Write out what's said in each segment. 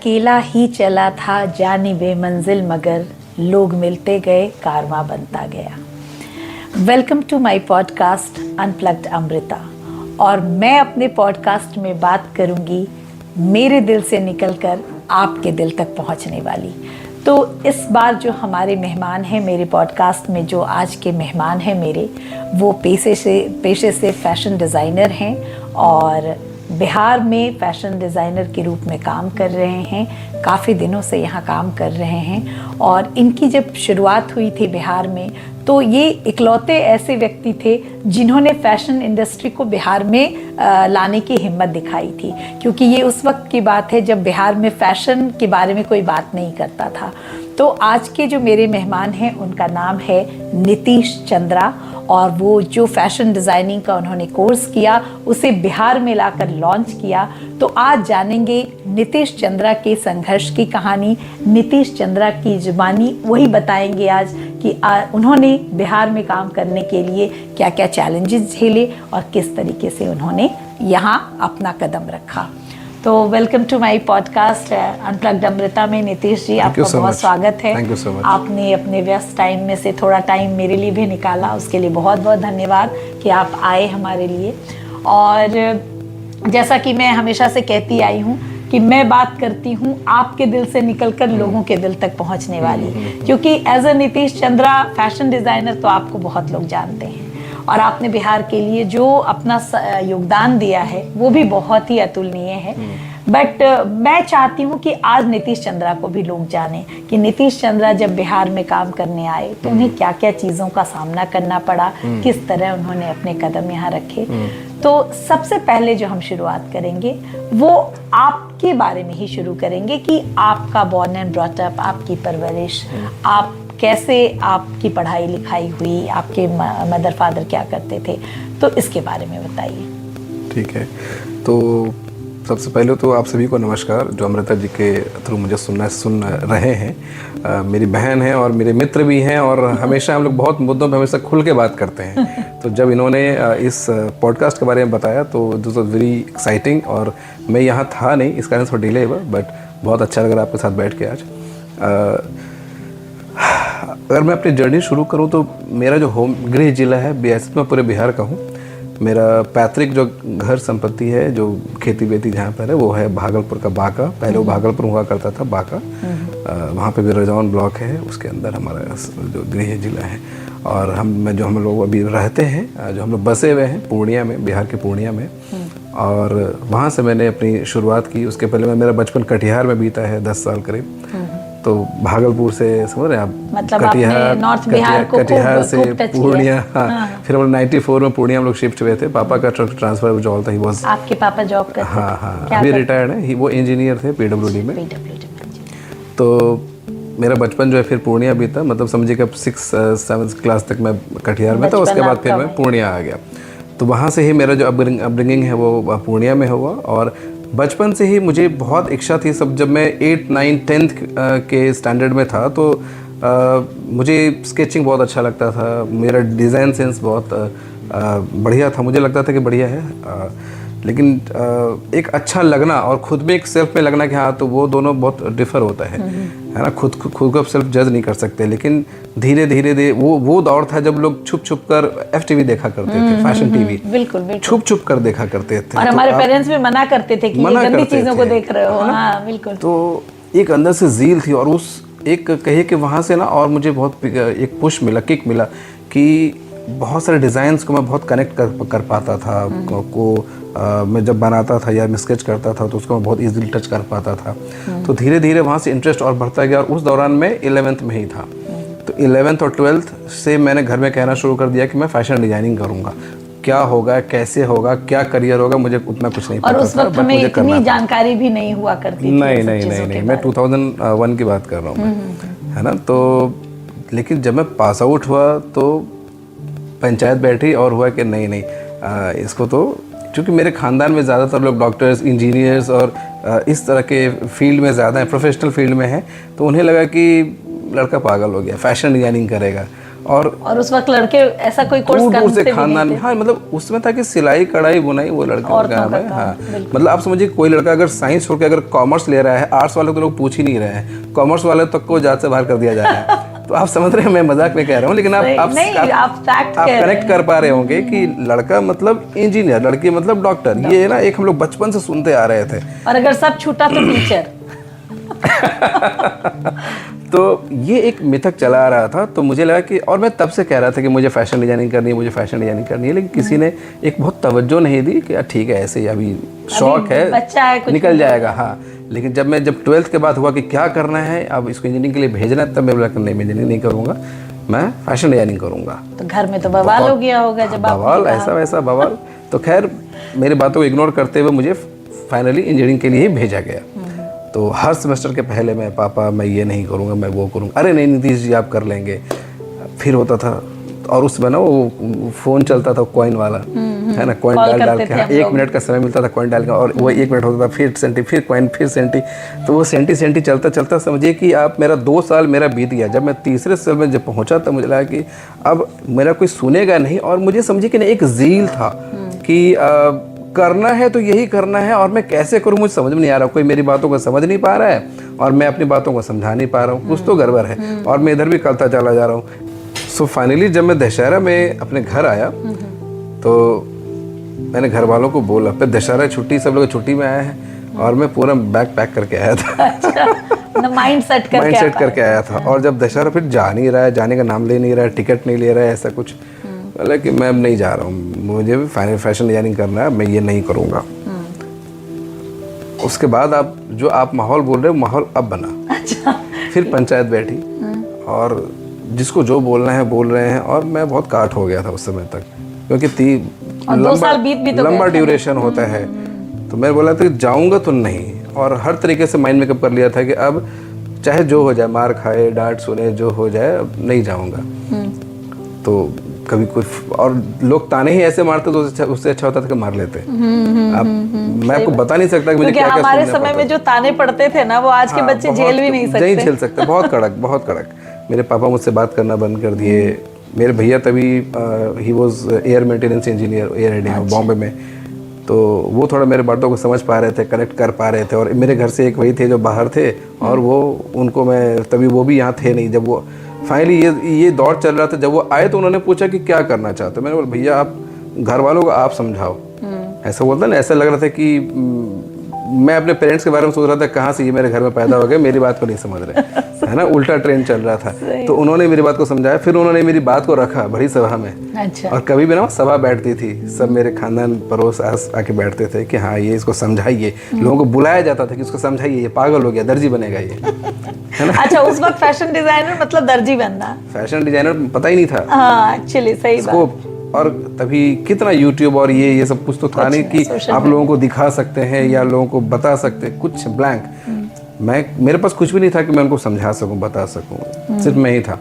अकेला ही चला था जाने बेमंजिल, मगर लोग मिलते गए, कारवां बनता गया। Welcome to my podcast unplugged Amrita. और मैं अपने पॉडकास्ट में बात करूंगी मेरे दिल से निकलकर आपके दिल तक पहुंचने वाली। तो इस बार जो हमारे मेहमान हैं मेरे पॉडकास्ट में, जो आज के मेहमान हैं मेरे, वो पेशे से फैशन डिज़ाइनर हैं और बिहार में फैशन डिज़ाइनर के रूप में काम कर रहे हैं। काफ़ी दिनों से यहाँ काम कर रहे हैं और इनकी जब शुरुआत हुई थी बिहार में, तो ये इकलौते ऐसे व्यक्ति थे जिन्होंने फैशन इंडस्ट्री को बिहार में लाने की हिम्मत दिखाई थी, क्योंकि ये उस वक्त की बात है जब बिहार में फ़ैशन के बारे में कोई बात नहीं करता था। तो आज के जो मेरे मेहमान हैं उनका नाम है नीतीश चंद्रा, और वो जो फैशन डिज़ाइनिंग का उन्होंने कोर्स किया उसे बिहार में लाकर लॉन्च किया। तो आज जानेंगे नीतीश चंद्रा के संघर्ष की कहानी, नीतीश चंद्रा की जुबानी वही बताएंगे आज कि उन्होंने बिहार में काम करने के लिए क्या क्या चैलेंजेस झेले और किस तरीके से उन्होंने यहाँ अपना कदम रखा। तो welcome to my podcast unplugged Amrita में नीतीश जी, आपका बहुत स्वागत है। Thank you so much. आपने अपने व्यस्त टाइम में से थोड़ा टाइम मेरे लिए भी निकाला, उसके लिए बहुत बहुत धन्यवाद कि आप आए हमारे लिए। और जैसा कि मैं हमेशा से कहती आई हूँ कि मैं बात करती हूँ आपके दिल से निकलकर लोगों के दिल तक पहुँचने वाली, क्योंकि as a Nitish Chandra fashion designer तो आपको बहुत लोग जानते हैं और आपने बिहार के लिए जो अपना योगदान दिया है वो भी बहुत ही अतुलनीय है। बट मैं चाहती हूँ कि आज नीतीश चंद्रा को भी लोग जाने कि नीतीश चंद्रा जब बिहार में काम करने आए तो उन्हें क्या क्या चीज़ों का सामना करना पड़ा, किस तरह उन्होंने अपने कदम यहाँ रखे। तो सबसे पहले जो हम शुरुआत करेंगे वो आपके बारे में ही शुरू करेंगे कि आपका बॉर्न एंड ब्रॉट अप, आपकी परवरिश, आप कैसे आपकी पढ़ाई लिखाई हुई, आपके मदर फादर क्या करते थे, तो इसके बारे में बताइए। ठीक है, तो सबसे पहले तो आप सभी को नमस्कार जो अमृता जी के थ्रू मुझे सुन रहे हैं। मेरी बहन है और मेरे मित्र भी हैं और हमेशा हम लोग बहुत मुद्दों पे हमेशा खुल के बात करते हैं। तो जब इन्होंने इस पॉडकास्ट के बारे में बताया तो दिस वाज वेरी एक्साइटिंग, और मैं यहाँ था नहीं, इस कारण थोड़ा डिले हुआ, बट बहुत अच्छा लग रहा आपके साथ बैठ के आज। अगर मैं अपनी जर्नी शुरू करूं तो मेरा जो होम गृह जिला है वैसे मैं पूरे बिहार का हूं। मेरा पैतृक जो घर संपत्ति है, जो खेती बेती जहाँ पर है, वो है भागलपुर का बांका। पहले वो भागलपुर हुआ करता था, बांका। वहाँ पे बिरजौन ब्लॉक है, उसके अंदर हमारा जो गृह जिला है। और हम लोग अभी रहते हैं, जो हम लोग बसे हुए हैं पूर्णिया में, बिहार के पूर्णिया में। और वहाँ से मैंने अपनी शुरुआत की। उसके पहले मेरा बचपन कटिहार में बीता है 10 साल करीब। तो भागलपुर से समझ रहे हैं आप, मतलब कटिहार से पूर्णिया। हाँ। फिर हम 94 में पूर्णिया हम लोग शिफ्ट हुए थे। पापा का ट्रांसफर जॉब था, ही वाज। आपके पापा जॉब करते थे? हाँ, अभी रिटायर्ड है। वो इंजीनियर थे PWD में। तो मेरा बचपन जो है फिर पूर्णिया बीता, मतलब समझिए कि अब 6-7 क्लास तक मैं कटिहार में था। उसके बाद फिर मैं पूर्णिया आ गया। तो वहाँ से ही मेरा जो अपब्रिंगिंग है वो पूर्णिया में हुआ। और बचपन से ही मुझे बहुत इच्छा थी, सब जब मैं 8, 9, 10th के स्टैंडर्ड में था तो मुझे स्केचिंग बहुत अच्छा लगता था। मेरा डिज़ाइन सेंस बहुत बढ़िया था, मुझे लगता था कि बढ़िया है। लेकिन एक अच्छा लगना और खुद में एक सेल्फ में लगना कि हाँ, तो वो दोनों बहुत डिफर होता है ना। खुद को सेल्फ जज नहीं कर सकते। लेकिन धीरे धीरे वो दौर था जब लोग छुप कर FTV देखा करते थे, फैशन टीवी। बिल्कुल छुप कर देखा करते थे। और हमारे पेरेंट्स भी मना करते थे कि ये गंदी चीज़ों को देख रहे हो। हाँ, बिल्कुल। तो एक अंदर से ज़ील थी, और उस एक कहिए कि वहाँ से ना, और मुझे बहुत एक पुश मिला, किक मिला कि बहुत सारे डिज़ाइंस को मैं बहुत कनेक्ट कर पाता था। मैं जब बनाता था या मैं स्केच करता था तो उसको मैं बहुत ईजिली टच कर पाता था। तो धीरे धीरे वहाँ से इंटरेस्ट और बढ़ता गया। और उस दौरान मैं 11th में ही था। तो 11th और 12th से मैंने घर में कहना शुरू कर दिया कि मैं फैशन डिज़ाइनिंग करूँगा। क्या होगा, कैसे होगा, क्या करियर होगा, मुझे उतना कुछ नहीं पता था। और उस वक्त हमें इतनी जानकारी भी नहीं हुआ करती थी। नहीं, मैं 2001 की बात कर रहा हूँ, है ना। तो लेकिन जब मैं पास आउट हुआ तो पंचायत बैठी और हुआ कि नहीं, इसको तो, क्योंकि मेरे ख़ानदान में ज़्यादातर लोग डॉक्टर्स, इंजीनियर्स और इस तरह के फील्ड में ज़्यादा है, प्रोफेशनल फील्ड में हैं। तो उन्हें लगा कि लड़का पागल हो गया, फैशन डिज़ाइनिंग करेगा। और उस वक्त लड़के ऐसा कोई कोर्स दूर करते से भी खानदान नहीं में, थे। हाँ मतलब उसमें था कि सिलाई कढ़ाई बुनाई वो लड़के का काम है। हाँ मतलब आप समझिए कोई लड़का अगर साइंस छोड़ के अगर कॉमर्स ले रहा है, आर्ट्स वाले तो लोग पूछ ही नहीं रहे हैं, कॉमर्स वाले तक को जात से बाहर कर दिया जा रहा है। तो आप समझ रहे हैं, मैं मजाक में कह रहा हूँ, लेकिन आप कनेक्ट कर पा रहे होंगे कि लड़का मतलब इंजीनियर, लड़की मतलब डॉक्टर, ये ना एक हम लोग बचपन से सुनते आ रहे थे। और अगर सब छूटा तो टीचर। तो ये एक मिथक चला आ रहा था। तो मुझे लगा कि, और मैं तब से कह रहा था कि मुझे फैशन डिजाइनिंग करनी है, मुझे फैशन डिजाइनिंग करनी है, लेकिन किसी ने एक बहुत तवज्जो नहीं दी कि यार ठीक है ऐसे ही अभी शौक है, बच्चा है, कुछ निकल जाएगा। हाँ लेकिन जब 12th के बाद हुआ कि क्या करना है, अब इसको इंजीनियरिंग के लिए भेजना है, तब मैं बोला कि नहीं मैं इंजीनियरिंग नहीं करूँगा, मैं फैशन डिजाइनिंग करूँगा। तो घर में तो बवाल हो गया होगा जब आप बवाल, ऐसा वैसा बवाल। तो खैर मेरी बातों को इग्नोर करते हुए मुझे फाइनली इंजीनियरिंग के लिए ही भेजा गया। तो हर सेमेस्टर के पहले मैं, पापा मैं ये नहीं करूँगा, मैं वो करूँगा, अरे नहीं नीतीश जी आप कर लेंगे। फिर होता था, और उसमें ना वो फ़ोन चलता था कॉइन वाला, है ना, कॉइन डाल के, हाँ 1 मिनट का समय मिलता था कॉइन डाल के, और वो 1 मिनट होता था, फिर सेंटी, फिर कॉइन, फिर सेंटी। तो वो सेंटी चलता चलता समझिए कि आप मेरा 2 साल मेरा बीत गया। जब मैं तीसरे साल में जब पहुँचा तब मुझे लगा कि अब मेरा कोई सुनेगा नहीं, और मुझे समझिए कि एक ज़ील था कि करना है तो यही करना है, और मैं कैसे करूँ मुझे समझ में नहीं आ रहा। कोई मेरी बातों को समझ नहीं पा रहा है और मैं अपनी बातों को समझा नहीं पा रहा हूँ, कुछ तो गड़बड़ है, और मैं इधर भी करता चला जा रहा हूँ। सो फाइनली जब मैं दशहरा में अपने घर आया तो मैंने घर वालों को बोला, फिर दशहरा छुट्टी, सब लोग छुट्टी में आए हैं, और मैं पूरा बैग पैक करके आया था। अच्छा, माइंड सेट करके आया था। और जब दशहरा फिर जा नहीं रहा है, जाने का नाम ले नहीं रहा है, टिकट नहीं ले रहा है, ऐसा कुछ, बोला कि मैं अब नहीं जा रहा हूँ, मुझे भी फैशन डिजाइनिंग करना है, मैं ये नहीं करूँगा। उसके बाद आप माहौल बोल रहे हो, माहौल अब बना। अच्छा। फिर पंचायत बैठी और जिसको जो बोलना है बोल रहे हैं, और मैं बहुत काट हो गया था उस समय तक, क्योंकि 2 साल बीत भी तो लंबा ड्यूरेशन होता है। तो मैं बोला था कि जाऊँगा तो नहीं, और हर तरीके से माइंड मेकअप कर लिया था कि अब चाहे जो हो जाए, मार खाए, डांट सुने, जो हो जाए, अब नहीं जाऊँगा। तो कभी कोई, और लोग ताने ही ऐसे मारते तो उससे अच्छा होता था कि मार लेते। अब मैं आपको बता नहीं सकता कि मुझे क्या हमारे समय में जो ताने पड़ते थे ना, वो आज के बच्चे झेल भी नहीं सकते। नहीं झेल सकते, बहुत कड़क। मेरे पापा मुझसे बात करना बंद कर दिए। मेरे भैया तभी he was air maintenance engineer, air India Bombay में। तो वो थोड़ा मेरे बातों को समझ पा रहे थे, कनेक्ट कर पा रहे थे। और मेरे घर से एक वही थे जो बाहर थे, और वो उनको मैं तभी, वो भी यहाँ थे नहीं जब वो फाइनली ये दौर चल रहा था। जब वो आए तो उन्होंने पूछा कि क्या करना चाहते हो। मैंने बोला भैया आप घर वालों को आप समझाओ। ऐसा बोलता ना, ऐसा लग रहा था कि मैं अपने पेरेंट्स के बारे में सोच रहा था, कहाँ से ये मेरे घर में पैदा हो गए, मेरी बात को नहीं समझ रहे, है ना, उल्टा ट्रेंड चल रहा था। तो उन्होंने मेरी बात को समझाया, फिर उन्होंने मेरी बात को रखा बड़ी सभा में। अच्छा। और कभी भी ना सभा बैठती थी, सब मेरे खानदान पड़ोस आके बैठते थे कि हाँ ये इसको समझाइए। लोगों को बुलाया जाता था कि इसको समझाइए, ये पागल हो गया, दर्जी बनेगा ये, है ना। अच्छा, उस वक्त फैशन डिजाइनर मतलब दर्जी बनना, फैशन डिजाइनर पता ही नहीं था। हाँ एक्चुअली सही बात। और तभी कितना यूट्यूब और ये सब कुछ तो था नहीं कि आप लोगों को दिखा सकते हैं या लोगों को बता सकते हैं, कुछ ब्लैंक। मेरे पास कुछ भी नहीं था कि मैं उनको समझा सकूं, बता सकूं, सिर्फ मैं ही था।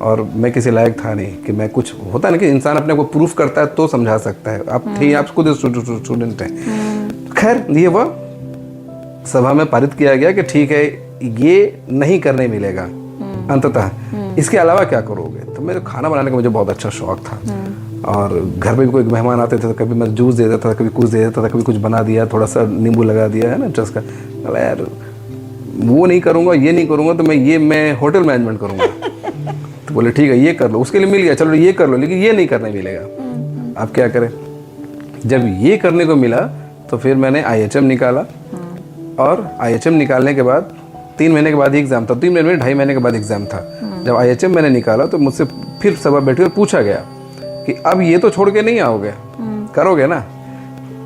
और मैं किसी लायक था नहीं कि मैं कुछ, होता है ना कि इंसान अपने को प्रूफ करता है तो समझा सकता है। आप थे, आप खुद स्टूडेंट हैं। खैर ये वह सभा में पारित किया गया कि ठीक है ये नहीं करने मिलेगा अंततः, इसके अलावा क्या करोगे। तो मेरे खाना बनाने का मुझे बहुत अच्छा शौक था, और घर पे भी कोई मेहमान आते थे तो कभी मैं जूस दे देता था, कभी कुछ दे देता था, कभी कुछ बना दिया, थोड़ा सा नींबू लगा दिया, है ना, चस्का। बोला यार वो नहीं करूँगा, ये नहीं करूँगा, तो मैं होटल मैनेजमेंट करूँगा। तो बोले ठीक है ये कर लो, उसके लिए मिल गया, चलो ये कर लो, लेकिन ये नहीं करने मिलेगा। आप क्या करें। जब ये करने को मिला तो फिर मैंने IHM निकाला, और IHM निकालने के बाद 3 महीने के बाद ही एग्ज़ाम था, 3 महीने में 2.5 महीने के बाद एग्ज़ाम था। जब IHM मैंने निकाला तो मुझसे फिर सभा बैठी और पूछा गया कि अब ये तो छोड़ के नहीं आओगे, करोगे ना।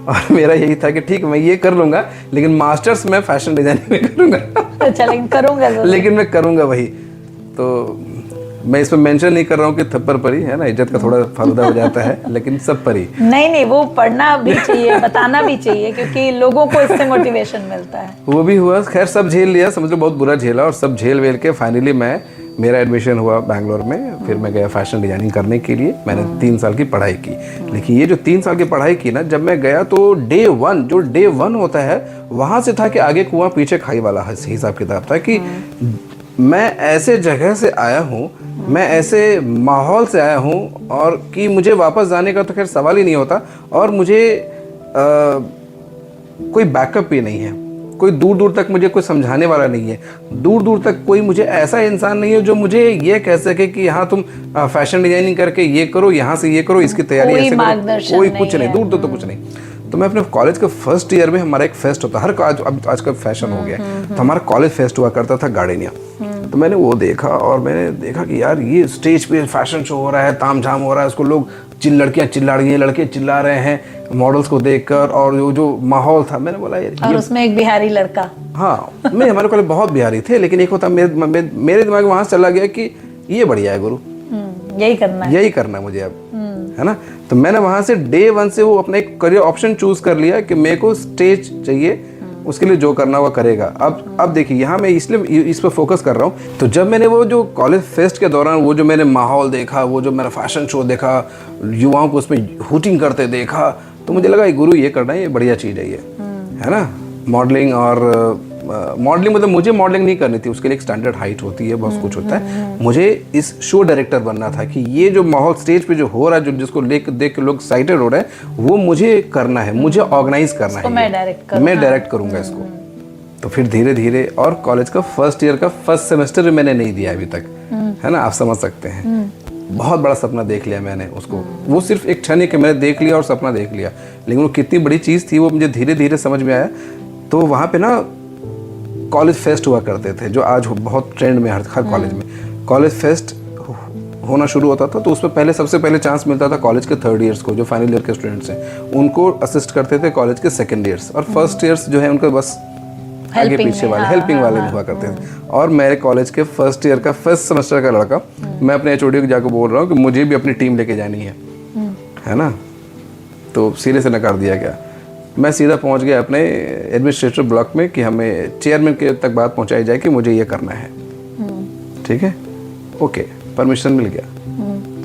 और मेरा यही था कि ठीक मैं ये कर लूँगा, लेकिन मास्टर्स में फैशन डिजाइनिंग में करूँगा। अच्छा, लेकिन करूँगा लेकिन मैं करूँगा वही। तो मैं इसमें मेंशन नहीं कर रहा हूँ कि थप्पड़ पड़ी, है ना, इज्जत का थोड़ा फायदा हो जाता है, लेकिन सब पड़ी। नहीं वो पढ़ना भी चाहिए, बताना भी चाहिए, क्योंकि लोगों को इससे मोटिवेशन मिलता है। वो भी हुआ, खैर सब झेल लिया, समझ लो बहुत बुरा झेला, और सब झेल वेल के फाइनली मेरा एडमिशन हुआ बैंगलोर में। फिर मैं गया फैशन डिजाइनिंग करने के लिए। मैंने 3 साल की पढ़ाई की, लेकिन ये जो 3 साल की पढ़ाई की ना, जब मैं गया तो डे वन होता है, वहाँ से था कि आगे कुआं पीछे खाई वाला हिसाब किताब था कि मैं ऐसे जगह से आया हूँ मैं ऐसे माहौल से आया हूँ और कि मुझे वापस जाने का तो खैर सवाल ही नहीं होता, और मुझे कोई बैकअप भी नहीं है, कोई दूर दूर तक मुझे कोई समझाने वाला नहीं है, दूर दूर तक कोई मुझे ऐसा इंसान नहीं है जो मुझे ये कह सके कि हाँ तुम फैशन डिजाइनिंग करके ये करो, यहाँ से ये करो, इसकी तैयारी ऐसे करो, कोई कुछ नहीं, दूर दूर तक कुछ नहीं। तो मैं अपने कॉलेज के फर्स्ट ईयर में हमारा एक फेस्ट होता, हर आज का फैशन हो गया, तो हमारा कॉलेज फेस्ट हुआ करता था गार्डेनिया। तो मैंने वो देखा और मैंने देखा कि यार ये स्टेज पे फैशन शो हो रहा है, तामझाम हो रहा है, उसको लोग लड़कियां चिल्ला रही हैं, लड़के चिल्ला रहे हैं मॉडल्स को देखकर, और जो माहौल था, मैंने बोला यार, और उसमें एक बिहारी लड़का, हाँ मैं हमारे कॉलेज बहुत बिहारी थे, लेकिन एक होता मेरे दिमाग में वहां से चला गया कि ये बढ़िया है गुरु, यही करना है मुझे अब, है ना। तो मैंने वहां से डे 1 से वो अपना एक करियर ऑप्शन चूज कर लिया कि मेरे को स्टेज चाहिए, उसके लिए जो करना हुआ करेगा। अब देखिए यहाँ मैं इसलिए इस पर फोकस कर रहा हूँ। तो जब मैंने वो जो कॉलेज फेस्ट के दौरान वो जो मैंने माहौल देखा, वो जो मेरा फैशन शो देखा, युवाओं को उसमें हुटिंग करते देखा, तो मुझे लगा गुरु ये करना है, ये बढ़िया चीज़ है ये, है ना। मॉडलिंग और मॉडलिंग मतलब मुझे मॉडलिंग नहीं करनी थी, उसके लिए एक स्टैंडर्ड हाइट होती है, बहुत कुछ होता है। मुझे इस शो डायरेक्टर बनना था कि ये जो माहौल स्टेज पे जो हो रहा है, जो जिसको देख के लोग एक्साइटेड हो रहे हैं, वो मुझे करना है, मुझे ऑर्गेनाइज करना है, मैं डायरेक्ट करूँगा इसको। तो फिर धीरे धीरे, और कॉलेज का फर्स्ट ईयर का फर्स्ट सेमेस्टर मैंने नहीं दिया अभी तक, है ना, आप समझ सकते हैं। बहुत बड़ा सपना देख लिया मैंने उसको, वो सिर्फ एक क्षण है कि मैंने देख लिया और सपना देख लिया, लेकिन वो कितनी बड़ी चीज़ थी वो मुझे धीरे धीरे समझ में आया। तो वहाँ पे ना कॉलेज फेस्ट हुआ करते थे, जो आज बहुत ट्रेंड में हर कॉलेज में कॉलेज फेस्ट होना शुरू होता था। तो उसमें सबसे पहले चांस मिलता था कॉलेज के थर्ड ईयर्स को, जो फाइनल ईयर के स्टूडेंट्स हैं, उनको असिस्ट करते थे कॉलेज के सेकंड ईयर्स, और फर्स्ट ईयर्स जो है उनका बस आगे पीछे वाले हेल्पिंग वाले हुआ करते थे। और मेरे कॉलेज के फर्स्ट ईयर का फर्स्ट सेमेस्टर का लड़का, मैं अपने एचओडी को जाकर बोल रहा हूँ कि मुझे भी अपनी टीम लेके जानी है ना। तो सिरे से नकार दिया गया। मैं सीधा पहुंच गया अपने एडमिनिस्ट्रेटिव ब्लॉक में कि हमें चेयरमैन के तक बात पहुंचाई जाए कि मुझे ये करना है। ठीक है, ओके, परमिशन मिल गया।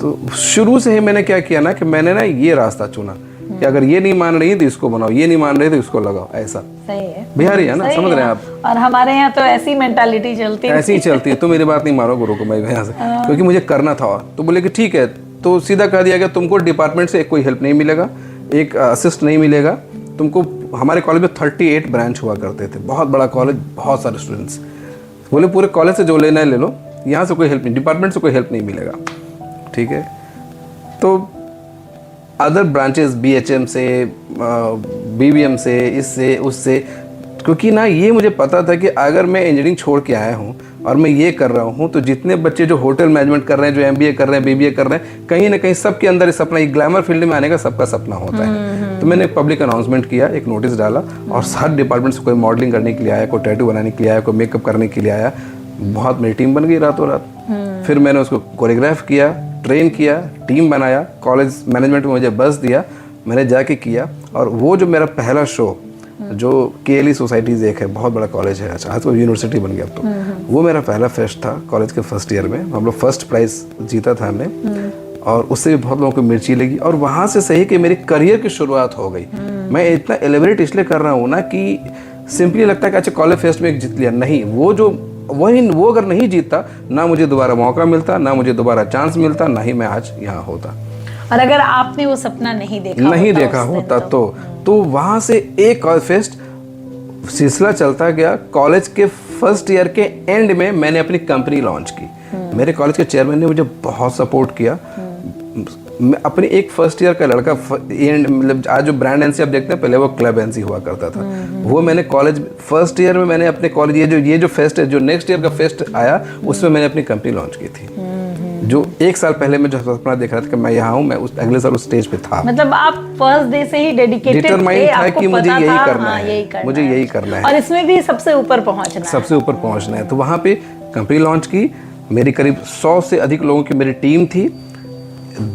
तो शुरू से ही मैंने क्या किया ना कि मैंने ना ये रास्ता चुना कि अगर ये नहीं मान रही है तो इसको बनाओ, ये नहीं मान रही तो इसको लगाओ, ऐसा। सही है, बिहारी है ना, समझ रहे हैं आप। और हमारे यहाँ तो ऐसी मेंटालिटी चलती है, ऐसी ही चलती है। तो मेरी बात नहीं मारो गुरु को, मैं यहाँ से, क्योंकि मुझे करना था। तो बोले कि ठीक है, तो सीधा कह दिया गया तुमको डिपार्टमेंट से कोई हेल्प नहीं मिलेगा, एक असिस्ट नहीं मिलेगा तुमको। हमारे कॉलेज में 38 ब्रांच हुआ करते थे, बहुत बड़ा कॉलेज, बहुत सारे स्टूडेंट्स। बोले पूरे कॉलेज से जो लेना है ले लो, यहाँ से कोई हेल्प नहीं, डिपार्टमेंट से कोई हेल्प नहीं मिलेगा। ठीक है, तो अदर ब्रांचेस BHM से, BBM से, इससे उससे, क्योंकि ना ये मुझे पता था कि अगर मैं इंजीनियरिंग छोड़ के आया हूँ और मैं ये कर रहा हूँ, तो जितने बच्चे जो होटल मैनेजमेंट कर रहे हैं, जो MBA कर रहे हैं, BBA कर रहे हैं, कहीं ना कहीं सबके अंदर इस सपना, एक ग्लैमर फील्ड में आने का सबका सपना होता है। तो मैंने एक पब्लिक अनाउंसमेंट किया, एक नोटिस डाला, और सारे डिपार्टमेंट से कोई मॉडलिंग करने के लिए आया, कोई टैटू बनाने के लिए आया, कोई मेकअप करने के लिए आया। बहुत मेरी टीम बन गई रातों रात। फिर मैंने उसको कोरियोग्राफ किया, ट्रेन किया, टीम बनाया, कॉलेज मैनेजमेंट में मुझे बस दिया, मैंने जाके किया। और वो जो मेरा पहला शो, जो KLE सोसाइटीज़ एक है, बहुत बड़ा कॉलेज है, अच्छा आज तो यूनिवर्सिटी बन गया अब तो, वो मेरा पहला फेस्ट था कॉलेज के फर्स्ट ईयर में। हम लोग फर्स्ट प्राइज़ जीता था हमने, और उससे भी बहुत लोगों को मिर्ची लगी, और वहाँ से सही कि मेरी करियर की शुरुआत हो गई। मैं इतना एलिब्रेट इसलिए कर रहा हूँ ना कि सिंपली लगता है कि अच्छा कॉलेज फेस्ट में एक जीत लिया, नहीं, वो अगर नहीं जीतता, ना मुझे दोबारा मौका मिलता, ना मुझे दोबारा चांस मिलता, ना ही मैं आज यहाँ होता। और अगर आपने वो सपना नहीं देखा होता तो वहाँ से एक कॉलेज फेस्ट सिलसिला चलता गया। कॉलेज के फर्स्ट ईयर के एंड में मैंने अपनी कंपनी लॉन्च की। मेरे कॉलेज के चेयरमैन ने मुझे बहुत सपोर्ट किया। मैं अपने एक फर्स्ट ईयर का लड़का, मतलब आज जो ब्रांड एनसी आप देखते हैं, पहले वो क्लब एनसी हुआ करता था, वो मैंने कॉलेज फर्स्ट ईयर में मैंने अपने कॉलेज ये जो फेस्ट है, जो नेक्स्ट ईयर का फेस्ट आया, उसमें मैंने अपनी कंपनी लॉन्च की थी। जो एक साल पहले मैं जो सपना देख रहा था कि मैं यहाँ हूँ, मैं उस अगले साल उस स्टेज पे था। मतलब आप फर्स्ट डे से ही डेडिकेटेड थे, डिटरमाइंड था कि मुझे यही करना हाँ, है, मुझे यही करना है, और इसमें भी सबसे ऊपर पहुँचना है। तो वहाँ पे कंपनी लॉन्च की, मेरी करीब 100 से अधिक लोगों की मेरी टीम थी।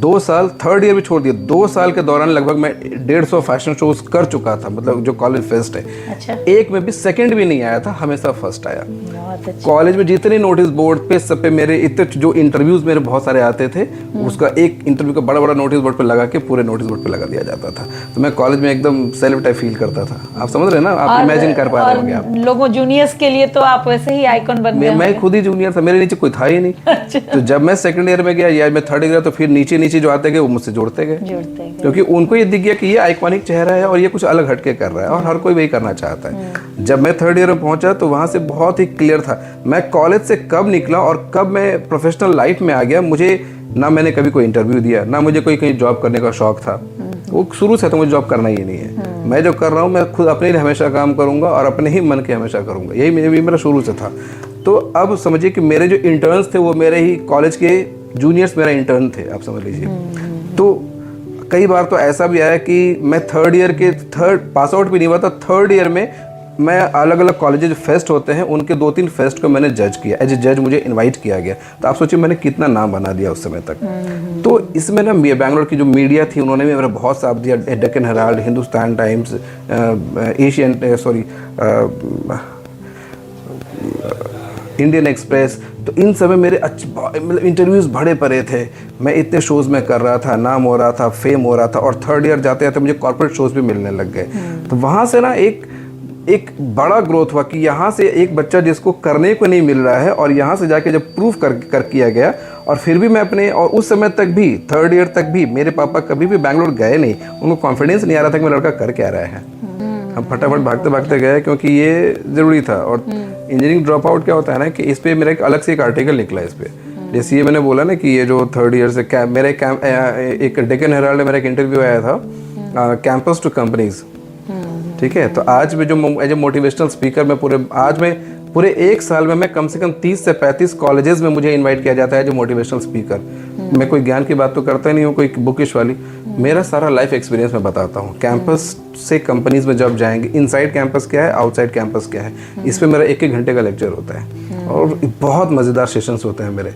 2 साल, थर्ड ईयर भी छोड़ दिया, 2 साल के दौरान लगभग मैं 150 फैशन शोज कर चुका था, मतलब जो कॉलेज फेस्ट है। अच्छा। एक में भी सेकंड भी नहीं आया था, हमेशा फर्स्ट आया। बहुत अच्छा। कॉलेज में जितने नोटिस बोर्ड पे सब पे मेरे इतने जो इंटरव्यूज मेरे बहुत सारे आते थे, उसका एक इंटरव्यू का बड़ा बड़ा नोटिस बोर्ड पे लगा के पूरे नोटिस बोर्ड पे लगा दिया जाता था। तो मैं कॉलेज में एकदम सेलिब्रिटी फील करता था। आप समझ रहे हैं ना, आप इमेजिन कर पा रहे होंगे आप। लोगों जूनियर्स के लिए तो आप वैसे ही आइकॉन बन गए। मैं खुद ही जूनियर था, मेरे नीचे कोई था ही नहीं। तो जब मैं सेकंड ईयर में गया या मैं थर्ड ईयर, तो फिर नीचे नीचे जो आते गए वो मुझसे जुड़ते गए, क्योंकि उनको ये दिख गया कि ये आइकॉनिक चेहरा है और ये कुछ अलग हटके कर रहा है, और हर कोई वही करना चाहता है। जब मैं थर्ड ईयर में पहुंचा तो वहां से बहुत ही क्लियर था मैं कॉलेज से कब निकला और कब मैं प्रोफेशनल लाइफ में आ गया। मुझे ना मैंने कभी कोई इंटरव्यू दिया, ना मुझे कोई कहीं जॉब करने का शौक था। वो शुरू से तो मुझे जॉब करना ही नहीं है। मैं जो कर रहा हूँ मैं खुद अपने लिए हमेशा काम करूंगा और अपने ही मन के हमेशा करूंगा, यही मेरा शुरू से था। तो अब समझिए कि मेरे जो इंटर्न्स थे वो मेरे ही कॉलेज के जूनियर्स मेरा इंटर्न थे, आप समझ लीजिए। तो कई बार तो ऐसा भी आया कि मैं थर्ड पास आउट भी नहीं हुआ था, थर्ड ईयर में मैं अलग अलग कॉलेजेस जो फेस्ट होते हैं उनके 2-3 फेस्ट को मैंने जज किया, एज ए जज मुझे इनवाइट किया गया। तो आप सोचिए मैंने कितना नाम बना दिया उस समय तक। तो इसमें ना बैंगलोर की जो मीडिया थी उन्होंने भी मेरा बहुत साथ दिया, Deccan Herald, Hindustan times, Indian express, तो इन सब में मेरे मतलब इंटरव्यूज़ बड़े पड़े थे। मैं इतने शोज़ में कर रहा था, नाम हो रहा था, फेम हो रहा था, और थर्ड ईयर जाते जाते मुझे कॉर्पोरेट शोज़ भी मिलने लग गए। तो वहाँ से ना एक बड़ा ग्रोथ हुआ कि यहाँ से एक बच्चा जिसको करने को नहीं मिल रहा है, और यहाँ से जाके जब प्रूफ कर किया गया, और फिर भी मैं अपने, और उस समय तक भी थर्ड ईयर तक भी मेरे पापा कभी भी बैंगलोर गए नहीं, उनको कॉन्फिडेंस नहीं आ रहा था कि मेरा लड़का कर क्या रहा है। हम फटाफट भागते भागते गए क्योंकि ये ज़रूरी था। और इंजीनियरिंग ड्रॉप आउट क्या होता है ना कि इस पर मेरा एक अलग से एक आर्टिकल निकला इस पर। जैसे ये मैंने बोला ना कि ये जो थर्ड ईयर से मेरे एक डेक्कन हेराल्ड में मेरा एक इंटरव्यू आया था, कैंपस टू कंपनीज, ठीक है। तो आज में जो एज ए मोटिवेशनल स्पीकर मैं पूरे एक साल में मैं कम से कम 30 से 35 कॉलेजेस में मुझे इनवाइट किया जाता है जो मोटिवेशनल स्पीकर। मैं कोई ज्ञान की बात तो करता ही नहीं हूँ, कोई बुकिश वाली। मेरा सारा लाइफ एक्सपीरियंस मैं बताता हूँ। कैंपस से कंपनीज में जब जाएंगे, इनसाइड कैंपस क्या है, आउटसाइड कैंपस क्या है, इस पे मेरा 1-1 घंटे का लेक्चर होता है, और बहुत मज़ेदार सेशंस होते हैं मेरे,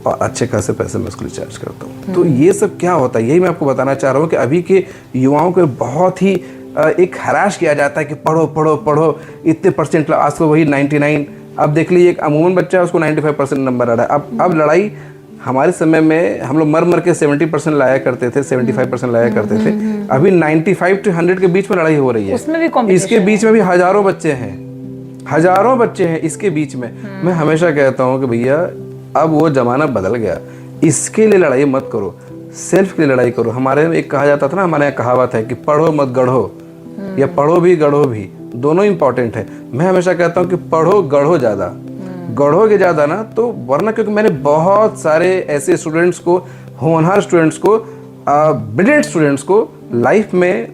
और अच्छे खासे पैसे मैं उसके लिए चार्ज करता हूँ। तो ये सब क्या होता है, यही मैं आपको बताना चाह रहा हूँ कि अभी के युवाओं को बहुत ही एक हराश किया जाता है कि पढ़ो पढ़ो पढ़ो, इतने परसेंट, आज तो वही 99। अब देख लीजिए एक अमूमन बच्चा है उसको 95% नंबर आ रहा है। अब लड़ाई हमारे समय में हम लोग मर के 70% लाया करते थे, 75% लाया करते थे। अभी 95 to 100 के बीच में लड़ाई हो रही है। उसमें भी इसके बीच में भी हजारों बच्चे हैं इसके बीच में। मैं हमेशा कहता हूँ कि भैया अब वो जमाना बदल गया, इसके लिए लड़ाई मत करो, सेल्फ के लिए लड़ाई करो। हमारे में एक कहा जाता था ना, हमारे यहाँ कहावत है कि पढ़ो मत गढ़ो, या पढ़ो भी गढ़ो भी, दोनों इंपॉर्टेंट है। मैं हमेशा कहता हूँ कि पढ़ो गढ़ो ज़्यादा, गढ़ोगे ज़्यादा ना तो, वरना क्योंकि मैंने बहुत सारे ऐसे स्टूडेंट्स को, होनहार स्टूडेंट्स को, ब्रिलियंट स्टूडेंट्स को लाइफ में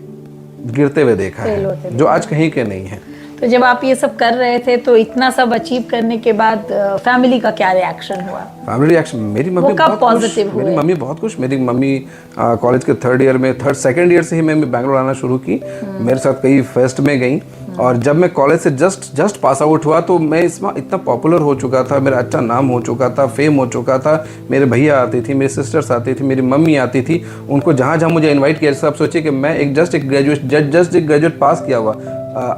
गिरते हुए देखा है, जो आज कहीं के नहीं है। तो जब आप ये सब कर रहे थे तो इतना सब अचीव करने के बाद फैमिली का क्या रिएक्शन हुआ? फैमिली रिएक्शन, मेरी मम्मी बहुत खुश, मेरी मम्मी बहुत खुश। मेरी मम्मी कॉलेज के थर्ड ईयर में, सेकंड ईयर से ही मैं बैंगलोर आना शुरू की, मेरे साथ कई फेस्ट में गई। और जब मैं कॉलेज से जस्ट पास आउट हुआ तो मैं इसमें इतना पॉपुलर हो चुका था, मेरा अच्छा नाम हो चुका था, फेम हो चुका था। मेरे भैया आती थी, मेरी सिस्टर्स आती थी, मेरी मम्मी आती थी, उनको जहाँ जहाँ मुझे इन्वाइट किया। सब सोचिए कि मैं एक ग्रेजुएट पास किया हुआ,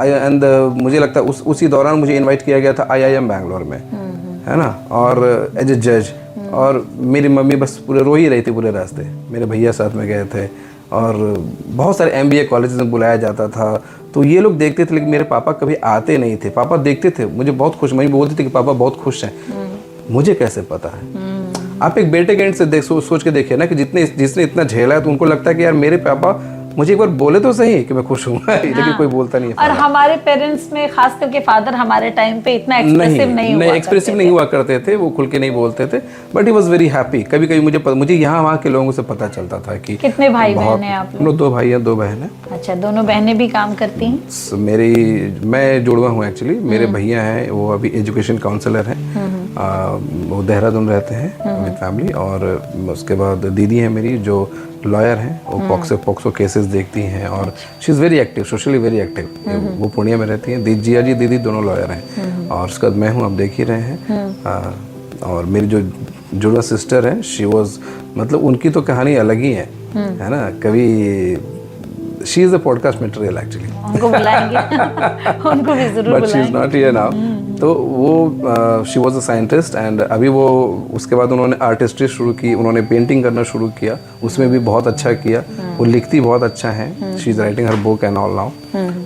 एंड मुझे लगता है उसी दौरान मुझे इनवाइट किया गया था IIM बैंगलोर में, है ना, और एज ए जज। और मेरी मम्मी बस पूरे रो ही रही थी पूरे रास्ते। मेरे भैया साथ में गए थे, और बहुत सारे MBA कॉलेजेस में बुलाया जाता था। तो ये लोग देखते थे, लेकिन मेरे पापा कभी आते नहीं थे। पापा देखते थे, मुझे बहुत खुश, मम्मी बोलती थी कि पापा बहुत खुश हैं। मुझे कैसे पता है? आप एक बेटे के एंड से सोच के देखिए ना कि जिसने इतना झेला है, तो उनको लगता है कि यार मेरे पापा मुझे एक बार बोले तो सही कि मैं खुश हूँ, लेकिन कोई बोलता नहीं है। और हमारे पेरेंट्स में खास करके फादर हमारे टाइम पे इतना एक्सप्रेसिव नहीं हुआ करते थे, वो खुल के नहीं बोलते थे, but he was very happy. कभी कभी मुझे यहाँ वहाँ के लोगों से पता चलता था कि कितने भाई बहन हैं आप लोग? हम लोग 2 भाई हैं, 2 बहन हैं। अच्छा, दोनों बहनें भी काम करती हैं? मैं जुड़वा हूँ एक्चुअली। मेरे भैया हैं, वो अभी एजुकेशन काउंसलर हैं, वो देहरादून रहते हैं विद फैमिली। और उसके बाद दीदी है मेरी जो लॉयर हैं, वो पॉक्सो केसेस देखती हैं, और she is very active, socially very active. वो पूर्णिया में रहती हैं। जिया जी दीदी दोनों लॉयर हैं। और उसके बाद मैं हूँ, आप देख ही रहे हैं। और मेरी जो जुड़ा सिस्टर है शी वाज, मतलब उनकी तो कहानी अलग ही है ना। कभी she is a podcast material actually, उनको बुलाएंगे उनको भी जरूर but she is not here now. तो वो she was a scientist and अभी वो उसके बाद उन्होंने आर्टिस्ट्री शुरू की, उन्होंने पेंटिंग करना शुरू किया, उसमें भी बहुत अच्छा किया। वो लिखती बहुत अच्छा है, she is writing her book and all now.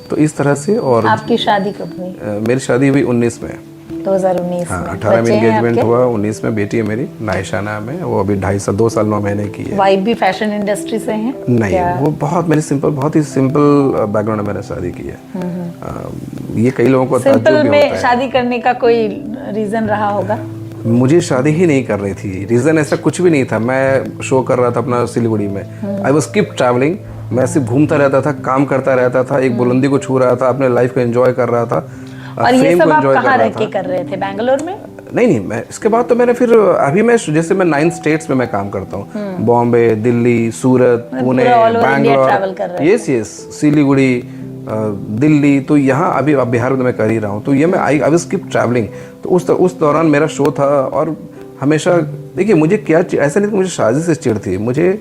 तो इस तरह से। और आपकी शादी कब हुई? मेरी शादी हुई 19 में। 2019 हाँ, में। 18 में बच्चे हैं एंगेजमेंट आपके? हुआ, 19 में बेटी है मेरी, नायशा नाम है। वो अभी 2 साल 9 महीने की है। वाइफ भी फैशन इंडस्ट्री से हैं? नहीं, क्या? वो बहुत ही सिंपल बैकग्राउंड में मैंने शादी की है। ये कई लोगों को ताज्जुब सिंपल भी में होता है। शादी करने का कोई रीजन रहा होगा? मुझे शादी ही नहीं कर रही थी, रीज़न ऐसा कुछ भी नहीं था। मैं शो कर रहा था अपना सिलीगुड़ी में, आई वाज कीप ट्रैवलिंग। मैं सिर्फ घूमता रहता था, काम करता रहता था, एक बुलंदी को छू रहा था, अपने लाइफ को एंजॉय कर रहा था, और ये फेम सब को आप एंजॉय कर कहाँ रहा रह के था। कर रहे थे? बैंगलोर में? नहीं, मैं इसके बाद तो मैंने फिर अभी मैं जैसे मैं 9 स्टेट्स में मैं काम करता हूँ, बॉम्बे, दिल्ली, सूरत, पुणे, पूरा all over India travel कर रहे बैंगलोर, यस सिलीगुड़ी, दिल्ली। तो यहाँ अभी अब बिहार में मैं कर ही रहा हूँ। तो ये मैं आई वाज कीप ट्रैवलिंग। तो उस दौरान मेरा शो था। और हमेशा देखिए, मुझे क्या ऐसा नहीं कि मुझे शादी से चिढ़ थी, मुझे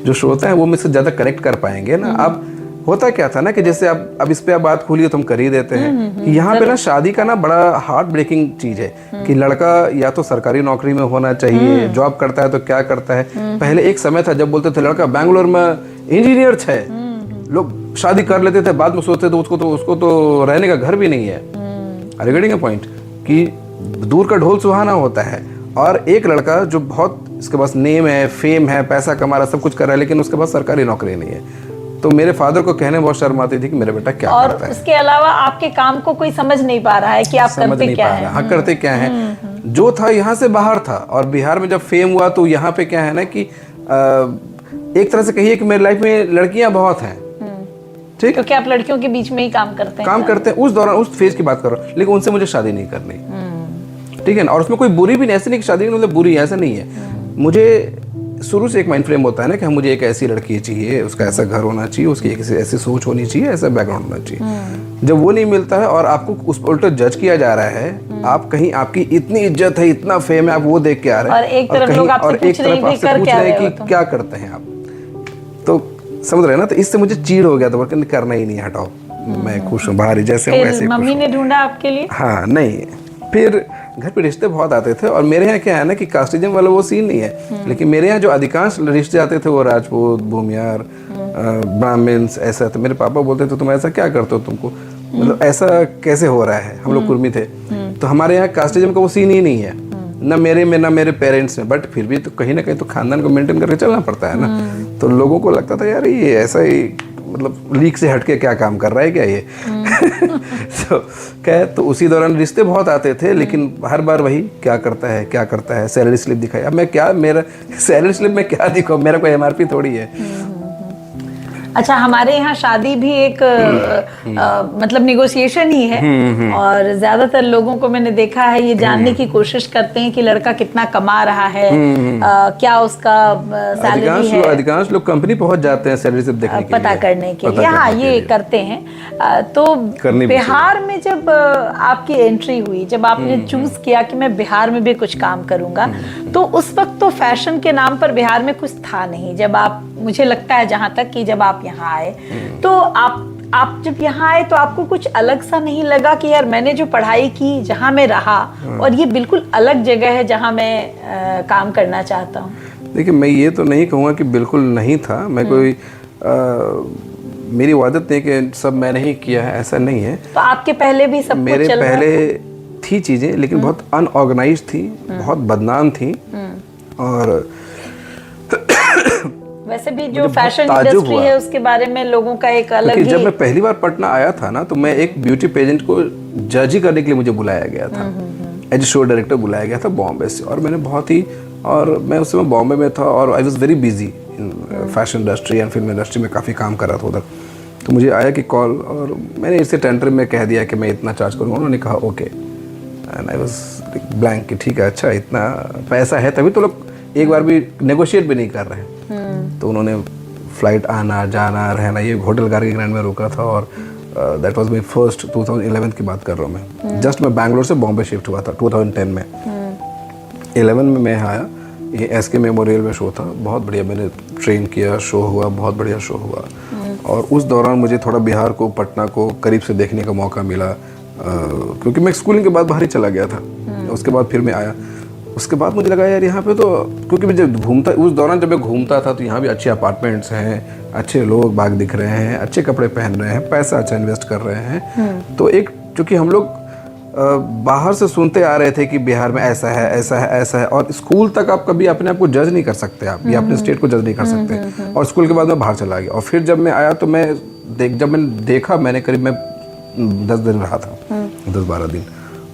जो श्रोता है वो मुझसे ज़्यादा करेक्ट कर पाएंगे ना। अब होता क्या था ना कि जैसे अब इस पे आप बात खोलिए तो हम कर ही देते हैं कि यहाँ पे ना शादी का ना बड़ा हार्ट ब्रेकिंग चीज़ है कि लड़का या तो सरकारी नौकरी में होना चाहिए, जॉब करता है तो क्या करता है। पहले एक समय था जब बोलते थे लड़का बैंगलोर में इंजीनियर है, लोग शादी कर लेते थे, बाद में सोचते थे उसको तो रहने का घर भी नहीं है। आर गेटिंग अ पॉइंट कि दूर का ढोल सुहाना होता है। और एक लड़का जो बहुत इसके पास नेम है, फेम है, पैसा कमा रहा है, सब कुछ कर रहा है, लेकिन उसके पास सरकारी नौकरी नहीं है। तो मेरे फादर को कहने बहुत शर्म आती थी कि मेरा बेटा क्या करता है। और उसके अलावा आपके काम को कोई समझ नहीं पा रहा है कि आप करते क्या हैं। हाँ, करते क्या हैं। जो था यहाँ से बाहर था, और बिहार में जब फेम हुआ तो यहाँ पे क्या है ना कि एक तरह से कहिए कि मेरी लाइफ में लड़कियां बहुत हैं, ठीक, क्योंकि आप लड़कियों के बीच में ही काम करते हैं। उस दौरान उस फेज की बात कर रहा हूँ। लेकिन उनसे मुझे शादी नहीं करनी, ठीक है ना। और उसमें कोई बुरी भी नहीं, ऐसे नहीं कि शादी मतलब बुरी है, ऐसा नहीं है। मुझे शुरू से एक माइंड फ्रेम होता है ना कि मुझे एक ऐसी लड़की चाहिए, उसका ऐसा घर होना चाहिए, उसकी एक ऐसी सोच होनी चाहिए, ऐसा बैकग्राउंड होना चाहिए। जब वो नहीं मिलता है और आपको उस पर उल्टा जज किया जा रहा है, आप कहीं आपकी इतनी इज्जत है, इतना फेम है, आप वो देख के आ रहे हैं, और एक तरफ लोग आपसे पूछ रहे हैं कि क्या करते हैं आप, तो समझ रहे हैं ना। तो इससे मुझे चीड़ हो गया था, बोल करना ही नहीं, हटाओ, मैं खुश हूँ, बाहर ही जैसे हूँ वैसे। मम्मी ने ढूंढा आपके लिए? हाँ, नहीं, फिर घर पे रिश्ते बहुत आते थे। और मेरे यहाँ क्या है ना कि कास्टिज्म वाला वो सीन नहीं है, लेकिन मेरे यहाँ जो अधिकांश रिश्ते आते थे वो राजपूत, भूमियार, ब्राह्मण्स, ऐसा। तो मेरे पापा बोलते थे तुम ऐसा क्या करते हो, तुमको मतलब ऐसा कैसे हो रहा है। हम लोग कुर्मी थे, तो हमारे यहाँ कास्टिज्म का वो सीन ही नहीं है, ना मेरे में ना मेरे पेरेंट्स में। बट फिर भी तो कहीं ना कहीं तो खानदान को मेंटेन करके चलना पड़ता है ना। तो लोगों को लगता था यार ये ऐसा ही मतलब लीक से हटके क्या काम कर रहा है क्या ये। तो उसी दौरान रिश्ते बहुत आते थे, लेकिन हर बार वही क्या करता है, सैलरी स्लिप दिखाई। अब मैं क्या, मेरा सैलरी स्लिप में क्या दिखाऊं, मेरा कोई एमआरपी थोड़ी है। अच्छा, हमारे यहाँ शादी भी एक मतलब निगोशिएशन ही है। और ज्यादातर लोगों को मैंने देखा है ये जानने की कोशिश करते हैं कि लड़का कितना कमा रहा है, क्या उसका सैलरी है। अधिकांश लोग कंपनी पहुंच जाते हैं सैलरी स्लिप देखने के लिए, पता करने के लिए। हाँ, ये करते हैं। तो बिहार में जब आपकी एंट्री हुई, जब आपने चूज किया कि मैं बिहार में भी कुछ काम करूंगा, तो उस वक्त तो फैशन के नाम पर बिहार में कुछ था नहीं। जब आप, मुझे लगता है जहां तक कि जब आप यहाँ आए, तो आप जब यहाँ आए तो आपको कुछ अलग सा नहीं लगा कि यार मैंने जो पढ़ाई की, जहाँ मैं रहा, और ये बिल्कुल अलग जगह है जहाँ मैं काम करना चाहता हूँ? देखिए, मैं ये तो नहीं कहूँगा कि बिल्कुल नहीं था। मैं कोई मेरी आदत नहीं कि सब मैंने ही किया है, ऐसा नहीं है। तो आपके पहले भी सब मेरे पहले थी चीज़ें, लेकिन बहुत अनऑर्गेनाइज्ड थी, बहुत बदनाम थी। और वैसे भी जो फैशन इंडस्ट्री है उसके बारे में लोगों का एक अलग ही। जब मैं पहली बार पटना आया था ना, तो मैं एक ब्यूटी पेजेंट को जज ही करने के लिए मुझे बुलाया गया था, एज शो डायरेक्टर बुलाया गया था बॉम्बे से। और मैंने बहुत ही, और मैं उस समय बॉम्बे में था और I was very busy in fashion industry and film industry में, काफ़ी काम कर रहा था उधर। तो मुझे आया कि कॉल, और मैंने इससे टेंडर में कह दिया कि मैं इतना चार्ज करूँगा। उन्होंने कहा okay, and I was blank कि ठीक है, अच्छा इतना पैसा है, तभी तो लोग एक बार भी नेगोशिएट भी नहीं कर रहे हैं। तो उन्होंने फ्लाइट आना जाना रहना, ये होटल गार्गी ग्रैंड में रुका था, और दैट वाज माई फर्स्ट 2011 की बात कर रहा हूँ मैं। जस्ट मैं बैंगलोर से बॉम्बे शिफ्ट हुआ था 2010 में। 11 में मैं आया, ये SK मेमोरियल में शो था, बहुत बढ़िया, मैंने ट्रेन किया, शो हुआ, बहुत बढ़िया शो हुआ। और उस दौरान मुझे थोड़ा बिहार को, पटना को करीब से देखने का मौका मिला, क्योंकि मैं स्कूलिंग के बाद बाहर ही चला गया था। उसके बाद फिर मैं आया, उसके बाद मुझे लगा यार यहाँ पे तो, क्योंकि मैं जब घूमता, उस दौरान जब मैं घूमता था तो यहाँ भी अच्छे अपार्टमेंट्स हैं, अच्छे लोग बाग दिख रहे हैं, अच्छे कपड़े पहन रहे हैं, पैसा अच्छा इन्वेस्ट कर रहे हैं। तो एक, चूँकि हम लोग बाहर से सुनते आ रहे थे कि बिहार में ऐसा है, ऐसा है, ऐसा है, और स्कूल तक आप कभी अपने आप को जज नहीं कर सकते, आप या अपने स्टेट को जज नहीं कर सकते। और स्कूल के बाद मैं बाहर चला गया, और फिर जब मैं आया तो जब मैंने देखा, मैंने करीब मैं 10 दिन रहा था, 10-12 दिन,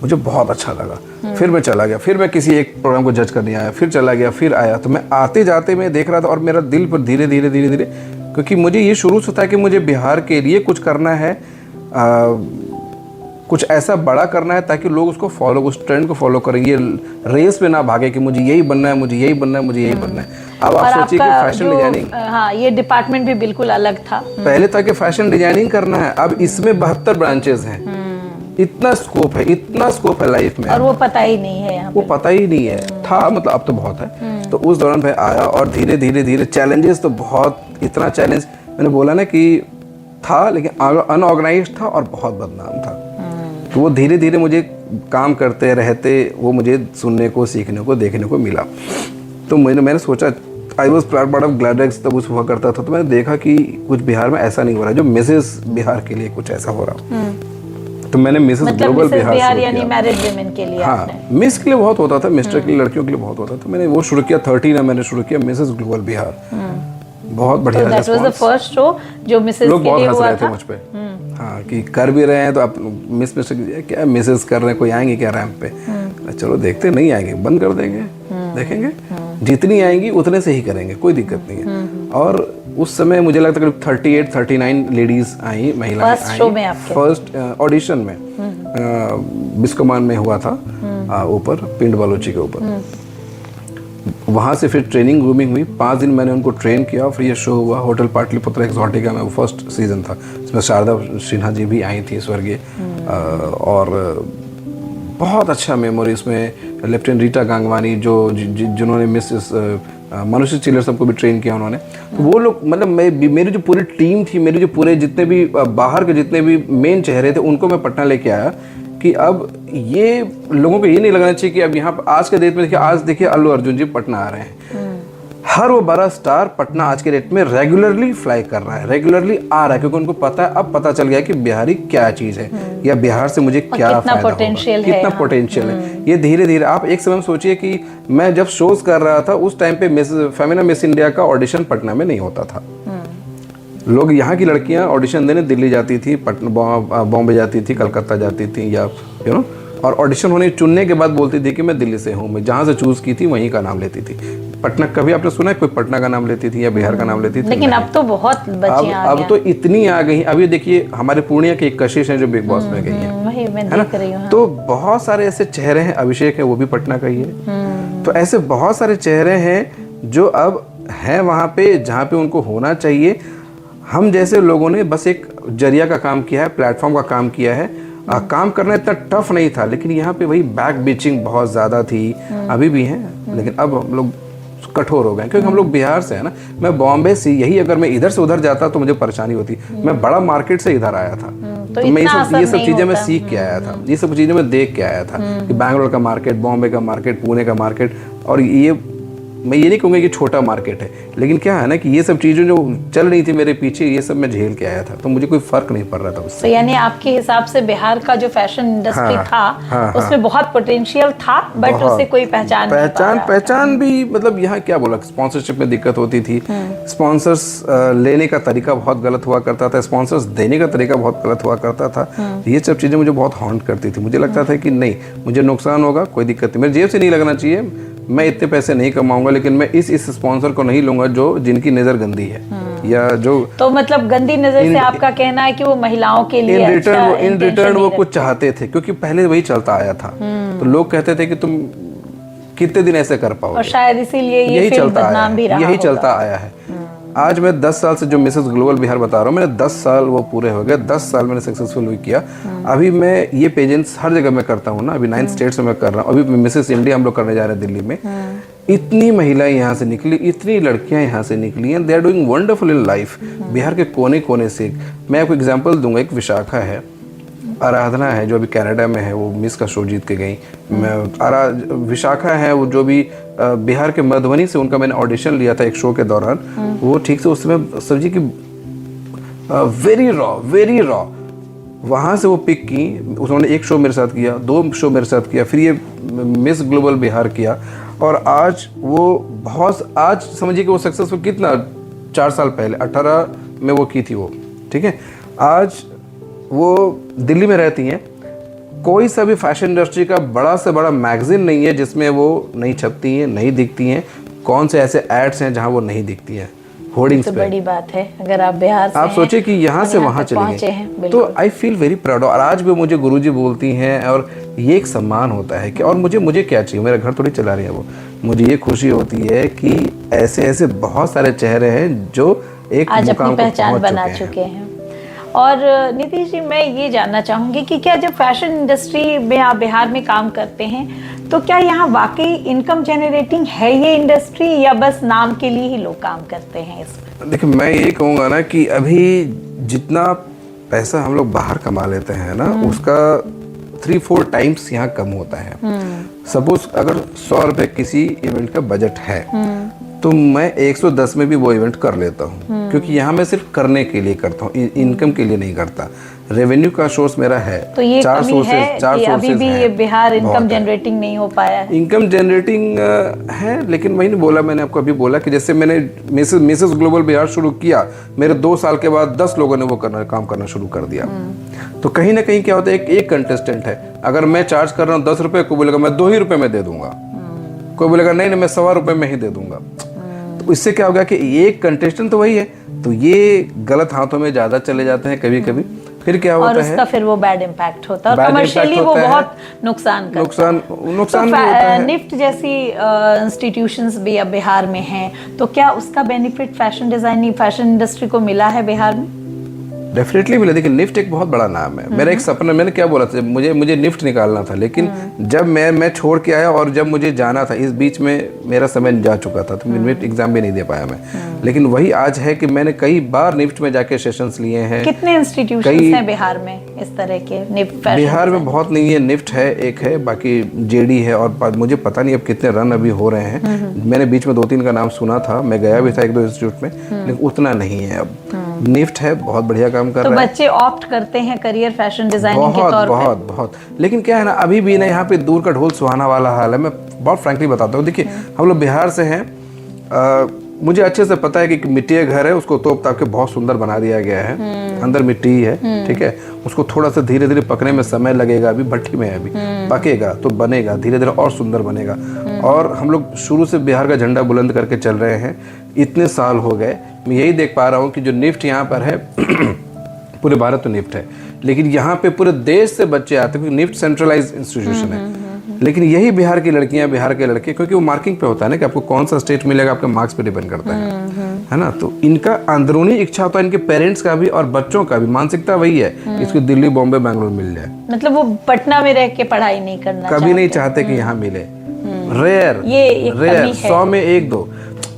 मुझे बहुत अच्छा लगा। फिर मैं चला गया, फिर मैं किसी एक प्रोग्राम को जज करने आया, फिर चला गया, फिर आया। तो मैं आते जाते मैं देख रहा था, और मेरा दिल पर धीरे धीरे धीरे धीरे, क्योंकि मुझे ये शुरू से था कि मुझे बिहार के लिए कुछ करना है, कुछ ऐसा बड़ा करना है ताकि लोग उसको फॉलो, उस ट्रेंड को फॉलो करें, ये रेस में ना भागे कि मुझे यही बनना है, मुझे यही बनना है, मुझे यही बनना है। अब आप सोचिए कि फैशन डिजाइनिंग, हाँ, ये डिपार्टमेंट भी बिल्कुल अलग था। पहले था कि फैशन डिजाइनिंग करना है, अब इसमें 72 ब्रांचेस हैं। इतना स्कोप है, इतना स्कोप है लाइफ में, और वो पता ही नहीं है यहाँ वो पता ही नहीं है। था मतलब, अब तो बहुत है। तो उस दौरान मैं आया, और धीरे धीरे धीरे चैलेंजेस तो बहुत, इतना चैलेंज, मैंने बोला ना कि था, लेकिन अनऑर्गेनाइज्ड था और बहुत बदनाम था। तो वो धीरे धीरे मुझे काम करते रहते, वो मुझे सुनने को, सीखने को, देखने को मिला। तो मैंने सोचा, आई वॉज पार्ट ऑफ ग्लैडेक्स, तब उस हुआ करता था। तो मैंने देखा कि कुछ बिहार में ऐसा नहीं हो रहा है, जो मिसेस बिहार के लिए कुछ ऐसा हो रहा। तो मैंने मिसेस ग्लोबल बिहार यानी मैरिड वुमेन के लिए, हाँ, मिस के लिए बहुत होता था, मिस्टर के लिए, लड़कियों के लिए बहुत होता था। मैंने वो शुरू किया, 13 में मैंने शुरू किया मिसेस ग्लोबल बिहार। बहुत बढ़िया response. That was the first show जो मिसेस लोग के बहुत लिए हंस हुआ रहे थे था। मुझ पे, हाँ, कि कर भी रहे हैं तो आप मिस्टर क्या मिसेस कर रहे हैं, कोई आएंगे क्या रैंप पे? चलो देखते, नहीं आएंगे बंद कर देंगे, देखेंगे, जितनी आएंगी उतने से ही करेंगे, कोई दिक्कत नहीं है। और उस समय मुझे लगता है 38-39 लेडीज आई, महिलाएं आई फर्स्ट ऑडिशन में। बिस्कोमान में हुआ था, ऊपर पिंड बलोची के ऊपर। वहाँ से फिर ट्रेनिंग ग्रूमिंग हुई, 5 दिन मैंने उनको ट्रेन किया, फिर ये शो हुआ होटल पाटलिपुत्र एक्सोटिका में, वो फर्स्ट सीजन था, जिसमें शारदा सिन्हा जी भी आई थी, स्वर्गीय। और बहुत अच्छा मेमोरी उसमें, लेफ्टिनेंट रीटा गांगवानी जिन्होंने मिसेस मनुष्य चिल्लर सबको भी ट्रेन किया उन्होंने। तो वो लोग, मतलब मेरी जो पूरी टीम थी, मेरे जो पूरे जितने भी बाहर के जितने भी मेन चेहरे थे, उनको मैं पटना लेके आया कि अब ये लोगों को ये नहीं लगना चाहिए कि अब यहाँ आज के डेट में देखिए, आज देखिए अल्लू अर्जुन जी पटना आ रहे हैं। हर वो बड़ा स्टार पटना आज के डेट में रेगुलरली फ्लाई कर रहा है, रेगुलरली आ रहा है, क्योंकि उनको पता है, अब पता चल गया कि बिहारी क्या चीज़ है, या बिहार से मुझे क्या फायदा होगा, कितना पोटेंशियल है। ये धीरे धीरे, आप एक समय सोचिए कि मैं जब शोज कर रहा था उस टाइम पे फेमिना मिस इंडिया का ऑडिशन पटना में नहीं होता था। लोग, यहाँ की लड़कियाँ ऑडिशन देने दिल्ली जाती थी, पटना, बॉम्बे जाती थी, कलकत्ता जाती थी, या और ऑडिशन होने, चुनने के बाद बोलती थी कि मैं दिल्ली से हूँ, मैं जहाँ से चूज़ की थी वहीं का नाम लेती थी। पटना, कभी आपने सुना है कोई पटना का नाम लेती थी या बिहार का नाम लेती थी? लेकिन अब तो बहुत बच्चियां अब तो इतनी आ गई। अभी देखिए हमारे पूर्णिया की एक कशिश है जो बिग बॉस में गई है, वही मैं देख रही हूँ। तो बहुत सारे ऐसे चेहरे हैं, अभिषेक है वो भी पटना का ही है। तो ऐसे बहुत सारे चेहरे हैं जो अब हैं वहाँ पे जहाँ पे उनको होना चाहिए। हम जैसे लोगों ने बस एक जरिया का काम किया है, प्लेटफॉर्म का काम किया है। काम करना इतना टफ नहीं था, लेकिन यहाँ पे वही बैक बिचिंग बहुत ज़्यादा थी, अभी भी है, लेकिन अब हम लोग कठोर हो गए, क्योंकि हम लोग बिहार से है ना। मैं बॉम्बे से, यही अगर मैं इधर से उधर जाता तो मुझे परेशानी होती। मैं बड़ा मार्केट से इधर आया था, तो मैं ये सब चीज़ें मैं सीख के आया था, ये सब चीज़ें मैं देख के आया था कि बैंगलोर का मार्केट, बॉम्बे का मार्केट, पुणे का मार्केट। और ये मैं ये नहीं कहूँगा कि छोटा मार्केट है, लेकिन क्या है ना कि ये सब चीज़ें जो चल रही थी मेरे पीछे, ये सब मैं झेल के आया था, तो मुझे कोई फर्क नहीं पड़ रहा था उससे। तो यानी आपके हिसाब से बिहार का जो फैशन इंडस्ट्री था, उसमें बहुत पोटेंशियल था, बट उसे कोई पहचान भी, मतलब यहाँ क्या बोला, स्पॉन्सरशिप में दिक्कत होती थी। स्पॉन्सर्स लेने का तरीका बहुत गलत हुआ करता था, स्पॉन्सर्स देने का तरीका बहुत गलत हुआ करता था। ये सब चीज़ें मुझे बहुत हॉन्ट करती थी। मुझे लगता था कि नहीं, मुझे नुकसान होगा, कोई दिक्कत नहीं, मेरे जेब से नहीं लगना चाहिए, मैं इतने पैसे नहीं कमाऊंगा, लेकिन मैं इस स्पॉन्सर को नहीं लूंगा जो जिनकी नज़र गंदी है, या जो, तो मतलब गंदी नज़र से आपका कहना है कि वो महिलाओं के लिए इन रिटर्न वो कुछ चाहते थे, क्योंकि पहले वही चलता आया था। तो लोग कहते थे कि तुम कितने दिन ऐसे कर पाओगे, और शायद इसीलिए यही चलता आया है। आज मैं 10 साल से जो मिसेस ग्लोबल बिहार बता रहा हूँ, मैंने 10 साल वो पूरे हो गए, 10 साल मैंने सक्सेसफुल किया। अभी मैं ये पेजेंट्स हर जगह मैं करता हूँ ना, अभी 9 स्टेट्स में मैं कर रहा हूँ, अभी मिसेस इंडिया हम लोग करने जा रहे हैं दिल्ली में। इतनी महिलाएं यहाँ से निकली, इतनी लड़कियां यहाँ से निकली हैं, they are doing wonderful in life. Bihar के कोने कोने से मैं आपको एग्जांपल दूंगा, एक विशाखा है, आराधना है जो अभी कनाडा में है, वो मिस का शो जीत के गई। विशाखा है वो जो भी बिहार के मधुबनी से, उनका मैंने ऑडिशन लिया था एक शो के दौरान। वो ठीक से उस समय सब्जी की वेरी रॉ वहाँ से वो पिक की, उन्होंने एक शो मेरे साथ किया, 2 शो मेरे साथ किया, फिर ये मिस ग्लोबल बिहार किया। और आज वो बहुत, आज समझिए कि वो सक्सेसफुल कितना, 4 साल पहले 18 में वो की थी वो, ठीक है। आज वो दिल्ली में रहती हैं, कोई सा भी फैशन इंडस्ट्री का बड़ा से बड़ा मैगजीन नहीं है जिसमें वो नहीं छपती हैं, नहीं दिखती हैं। कौन से ऐसे एड्स हैं जहां वो नहीं दिखती हैं, होर्डिंग्स पे। बड़ी बात है, अगर आप बिहार से आप सोचिए कि यहाँ से वहाँ चले गए, तो आई फील वेरी प्राउड। और आज भी मुझे गुरुजी बोलती हैं, और ये एक सम्मान होता है कि, और मुझे क्या चाहिए, मेरा घर थोड़ी चला रही है वो, मुझे ये खुशी होती है कि ऐसे ऐसे बहुत सारे चेहरे हैं जो एक आज मुकाम अपनी को पहचान पहुंच बना चुके हैं। और नीतीश जी, मैं ये जानना चाहूँगी कि क्या जब फैशन इंडस्ट्री में आप बिहार में काम करते हैं, तो क्या यहाँ वाकई इनकम जनरेटिंग है ये इंडस्ट्री, या बस नाम के लिए ही लोग काम करते हैं इसमें? देखिए, मैं ये कहूँगा ना कि अभी जितना पैसा हम लोग बाहर कमा लेते हैं ना, उसका 3-4 टाइम्स यहाँ कम होता है। सपोज अगर 100 रुपये किसी इवेंट का बजट है, तो मैं 110 में भी वो इवेंट कर लेता हूँ, क्योंकि यहाँ मैं सिर्फ करने के लिए करता हूँ, इनकम के लिए नहीं करता। रेवेन्यू का सोर्स मेरा है, तो ये 4 कमी सोर्सेज, है 4 कि अभी भी ये बिहार इनकम जनरेटिंग नहीं हो पाया है। इनकम जनरेटिंग है, लेकिन वही नहीं बोला, मैंने आपको अभी बोला कि जैसे मैंने मिसेस ग्लोबल बिहार शुरू किया, मेरे 2 साल के बाद 10 लोगों ने वो काम करना शुरू कर दिया। तो कहीं ना कहीं क्या होता है, एक कंटेस्टेंट है, अगर मैं चार्ज कर रहा हूँ 10 रुपये, कोई बोलेगा मैं 2 ही रुपये में दे दूंगा, कोई बोलेगा नहीं मैं 1.25 रुपये में ही दे दूंगा। तो इससे क्या होगा कि एक कंटेस्टेंट तो वही है, तो ये गलत हाथों में ज्यादा चले जाते हैं कभी कभी। फिर क्या होता है, और उसका फिर वो बैड इम्पैक्ट होता है, और कमर्शियली वो बहुत नुकसान करता है। नुकसान भी होता है। निफ्ट जैसी इंस्टीट्यूशंस भी अब बिहार में हैं, तो क्या उसका benefit fashion designing, fashion industry को मिला है बिहार में? डेफिनेटली मिला। देखिए, निफ्ट एक बहुत बड़ा नाम है। मेरा एक सपना, मैंने क्या बोला था, मुझे निफ्ट निकालना था, लेकिन जब मैं छोड़ के आया और जब मुझे जाना था, इस बीच में मेरा समय जा चुका था, तो निफ्ट एग्जाम भी नहीं दे पाया मैं। लेकिन वही आज है कि मैंने कई बार निफ्ट में जाके सेशंस लिए हैं। कितने इंस्टीट्यूशंस हैं बिहार में इस तरह के? निफ्ट बिहार में बहुत नहीं है, निफ्ट है, एक है, बाकी जेडी है, और मुझे पता नहीं अब कितने रन अभी हो रहे हैं। मैंने बीच में 2-3 का नाम सुना था, मैं गया भी था 1-2 इंस्टीट्यूट में, लेकिन उतना नहीं है अब। निफ्ट है, बहुत बढ़िया काम कर रहा है। तो बच्चे ऑप्ट करते हैं करियर फैशन डिजाइनिंग के तौर पे? बहुत। लेकिन क्या है ना, अभी भी ना यहाँ पे दूर का ढोल सुहाना वाला हाल है। मैं बहुत फ्रैंकली बताता हूँ, देखिए हम लोग बिहार से हैं, मुझे अच्छे से पता है कि मिट्टी का घर है, उसको तोप ताप के बहुत सुंदर बना दिया गया है, अंदर मिट्टी ही है, ठीक है। उसको थोड़ा सा धीरे धीरे पकने में समय लगेगा, अभी भट्टी में है, अभी पकेगा तो बनेगा, धीरे धीरे और सुंदर बनेगा। और हम लोग शुरू से बिहार का झंडा बुलंद करके चल रहे हैं, इतने साल हो गए। मैं यही देख पा रहा हूँ कि जो निफ्ट यहाँ पर है पूरे भारत में निफ्ट है, लेकिन यहाँ पे पूरे देश से बच्चे आते हैं, क्योंकि निफ्ट सेंट्रलाइज इंस्टीट्यूशन है। लेकिन यही बिहार की लड़कियां, बिहार के लड़के, क्योंकि वो मार्किंग पे होता है ना कि आपको कौन सा स्टेट मिलेगा, आपके मार्क्स पे डिपेंड करता है ना। तो इनका अंदरूनी इच्छा होता है, इनके पेरेंट्स का भी और बच्चों का भी मानसिकता वही है कि इसको दिल्ली, बॉम्बे, बैंगलोर मिल जाए। मतलब वो पटना में रह के पढ़ाई नहीं करना कभी नहीं चाहते कि यहाँ मिले। रेयर 100 में 1-2।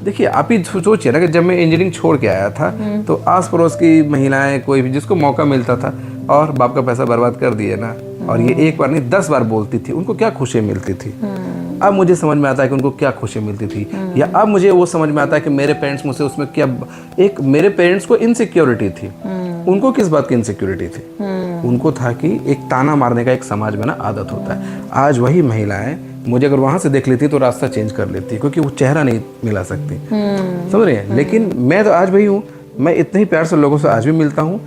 देखिए, आप ही सोचिए ना कि जब मैं इंजीनियरिंग छोड़ के आया था, तो आस पड़ोस की महिलाएं, कोई भी जिसको मौका मिलता था, और बाप का पैसा बर्बाद कर दिए ना, और ये एक बार नहीं 10 बार बोलती थी, उनको क्या खुशी मिलती थी। अब मुझे समझ में आता है कि उनको क्या खुशी मिलती थी, या अब मुझे वो समझ में आता है कि मेरे पेरेंट्स मुझसे उसमें क्या, एक मेरे पेरेंट्स को इनसिक्योरिटी थी। उनको किस बात की इनसिक्योरिटी थी? उनको था कि एक ताना मारने का एक समाज में ना आदत होता है। आज वही महिलाएं मुझे अगर वहां से देख लेती तो रास्ता चेंज कर लेती, क्योंकि वो चेहरा नहीं मिला सकती, समझ रहे हैं। लेकिन मैं तो आज वही हूँ, मैं इतने ही प्यार से लोगों से आज भी मिलता हूँ।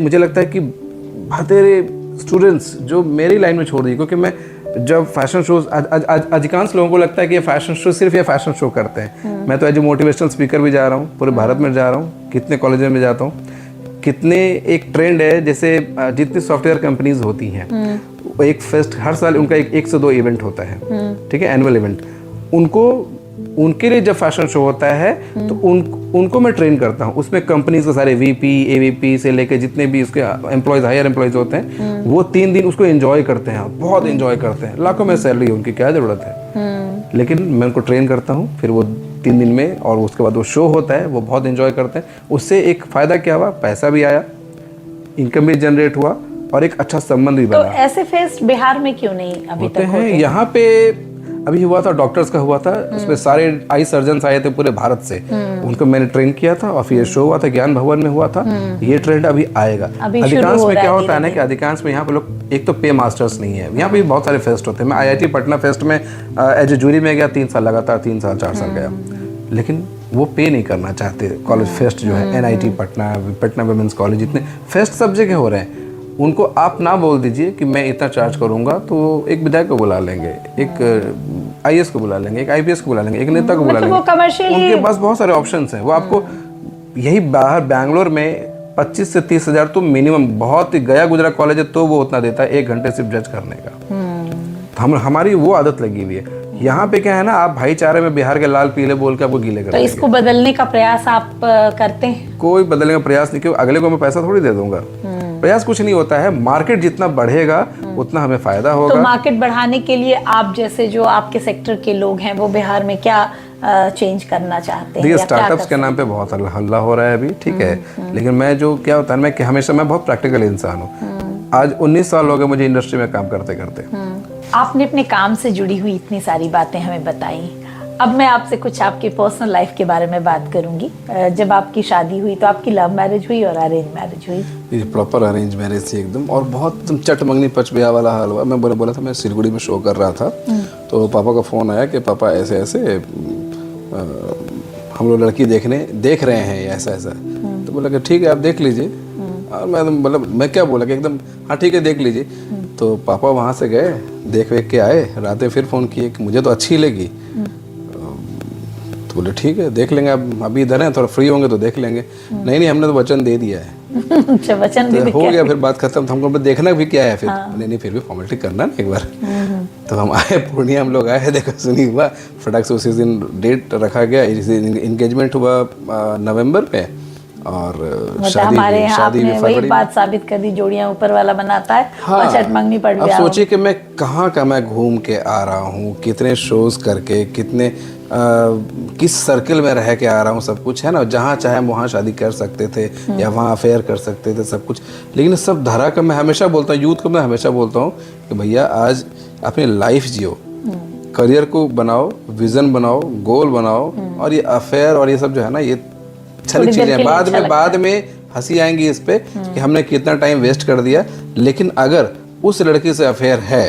मुझे लगता है कि बतेरे स्टूडेंट्स जो मेरी लाइन में छोड़ दी, क्योंकि मैं जब फैशन शोज, अधिकांश लोगों को लगता है कि ये फैशन शो सिर्फ ये फैशन शो करते हैं। मैं तो एज ए मोटिवेशनल स्पीकर भी जा रहा हूँ, पूरे भारत में जा रहा हूँ, कितने कॉलेज में जाता हूँ, कितने एक ट्रेंड है, जैसे जितनी सॉफ्टवेयर कंपनीज होती हैं, एक फेस्ट हर साल उनका 1 से 2 इवेंट होता है, ठीक है, एनुअल इवेंट। उनको उनके लिए जब फैशन शो होता है तो उनको मैं ट्रेन करता हूँ। उसमें कंपनीज के सारे वीपी एवीपी से लेके जितने भी उसके एम्प्लॉयज हायर एम्प्लॉयज होते हैं वो 3 दिन उसको एंजॉय करते हैं, बहुत एंजॉय करते हैं। लाखों में सैलरी है, उनकी क्या ज़रूरत है। लेकिन मैं उनको ट्रेन करता हूँ, फिर वो 3 दिन में, और उसके बाद वो शो होता है, वो बहुत एंजॉय करते हैं। उससे एक फ़ायदा क्या हुआ, पैसा भी आया, इनकम भी जनरेट हुआ और एक अच्छा संबंध भी तो बना। ऐसे फेस्ट बिहार में क्यों नहीं अभी होते तक हैं होते? यहाँ पे अभी हुआ था, डॉक्टर्स का हुआ था, उसमें सारे आई सर्जन्स आए थे पूरे भारत से, उनको मैंने ट्रेन किया था और फिर ये शो हुआ था, ज्ञान भवन में हुआ था। ये ट्रेंड अभी आएगा। अधिकांश में क्या होता है ना कि अधिकांश में यहाँ पे लोग, एक तो पे मास्टर्स नहीं है यहाँ पे, बहुत सारे फेस्ट होते हैं। मैं IIT पटना फेस्ट में एज ए जूरी में गया 3 साल लगातार, 3 साल 4 साल गया, लेकिन वो पे नहीं करना चाहते। कॉलेज फेस्ट जो है NIT Patna, Patna women's college, इतने फेस्ट सब जगह हो रहे हैं। उनको आप ना बोल दीजिए कि मैं इतना चार्ज करूंगा, तो एक विधायक को बुला लेंगे, एक IAS को बुला लेंगे, एक IPS को बुला लेंगे, एक नेता को बुला लेंगे। उनके पास बहुत सारे ऑप्शंस हैं। वो आपको यही बाहर बैंगलोर में 25 से 30 हज़ार तो मिनिमम, बहुत ही गया गुजरा कॉलेज है तो वो उतना देता है 1 घंटे सिर्फ जज करने का। तो हमारी वो आदत लगी हुई है। यहाँ पे क्या है ना, आप भाईचारे में बिहार के लाल पीले बोल के आपको गीले कर तो इसको बदलने का प्रयास आप करते हैं? कोई बदलने का प्रयास नहीं, क्यों अगले को मैं पैसा थोड़ी दे दूंगा। प्रयास कुछ नहीं होता है, मार्केट जितना बढ़ेगा उतना हमें फायदा होगा। तो मार्केट बढ़ाने के लिए आप जैसे जो आपके सेक्टर के लोग हैं वो बिहार में क्या चेंज करना चाहते हैं? देखिए, स्टार्टअप्स के नाम पे बहुत हल्ला हो रहा है अभी, ठीक है, लेकिन मैं जो क्या होता है, मैं बहुत प्रैक्टिकल इंसान हूँ। आज 19 साल हो गए मुझे इंडस्ट्री में काम करते करते। आपने अपने काम से जुड़ी हुई इतनी सारी बातें हमें बताई। अब मैं आपसे कुछ आपकी पर्सनल लाइफ के बारे में बात करूंगी। जब आपकी शादी हुई तो आपकी लव मैरिज हुई और अरेंज मैरिज हुई? ये प्रॉपर अरेंज मैरिज थी एकदम, और बहुत चट मंगनी पच ब्याह वाला हाल हुआ। मैं बोला था, मैं सिलगुड़ी में शो कर रहा था, तो पापा का फ़ोन आया कि पापा ऐसे ऐसे हम लोग लड़की देख रहे हैं ऐसा ऐसा। तो बोला कि ठीक है, आप देख लीजिए। और मैं क्या बोला कि एकदम हाँ ठीक है, देख लीजिए। तो पापा वहाँ से गए, देख वेख के आए, रात में फिर फ़ोन किए कि मुझे तो अच्छी लगी। तो बोले ठीक है, देख लेंगे, अब अभी इधर हैं, थोड़ा फ्री होंगे तो देख लेंगे। नहीं हमने तो वचन दे दिया है। अच्छा, वचन तो हो गया, फिर बात खत्म। तो हमको देखना भी क्या है फिर। नहीं फिर भी फॉर्मेलिटी करना ना एक बार। तो हम आए पूर्णिया, हम लोग आए, देखो सुनी हुआ फटाक से उसी दिन डेट रखा गया। इंगेजमेंट हुआ नवंबर पे, और हमारे यहाँ आपने वही बात साबित कर दी, जोड़ियां ऊपर वाला बनाता है। हाँ, और चटमंगनी पड़ गया। अब सोचिए कि मैं कहाँ का मैं घूम के आ रहा हूँ, कितने शोज करके, कितने किस सर्किल में रह के आ रहा हूँ, सब कुछ है ना। जहाँ चाहे वहाँ शादी कर सकते थे या वहाँ अफेयर कर सकते थे, सब कुछ। लेकिन सब धरा का, मैं हमेशा बोलता हूँ यूथ को, मैं हमेशा बोलता हूँ कि भैया आज अपनी लाइफ जियो, करियर को बनाओ, विजन बनाओ, गोल बनाओ, और ये अफेयर और ये सब जो है ना, ये अच्छी चीजें बाद में हंसी आएंगी इस पे कि हमने कितना टाइम वेस्ट कर दिया। लेकिन अगर उस लड़की से अफेयर है,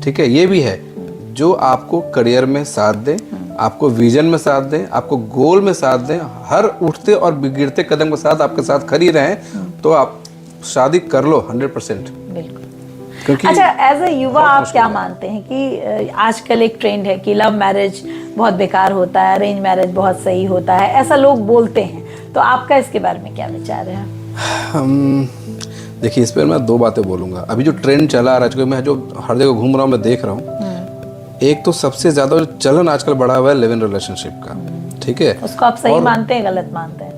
ठीक है, ये भी है जो आपको करियर में साथ दे, आपको विजन में साथ दें, आपको गोल में साथ दें, हर उठते और गिरते कदम के साथ आपके साथ खड़ी रहें, तो आप शादी कर लो 100%। बिल्कुल। अच्छा, एज ए युवा आप क्या मानते हैं कि आजकल एक ट्रेंड है कि लव मैरिज बहुत बेकार होता है, अरेंज मैरिज बहुत सही होता है, ऐसा लोग बोलते हैं, तो आपका इसके बारे में क्या विचार है? देखिए, इस पर मैं 2 बातें बोलूँगा। अभी जो ट्रेंड चला आ रहा है, क्योंकि मैं जो हर जगह घूम रहा हूँ, मैं देख रहा हूँ, एक तो सबसे ज़्यादा जो चलन आजकल बढ़ा हुआ है लिव इन रिलेशनशिप का, ठीक है। उसको आप सही मानते हैं, गलत मानते हैं?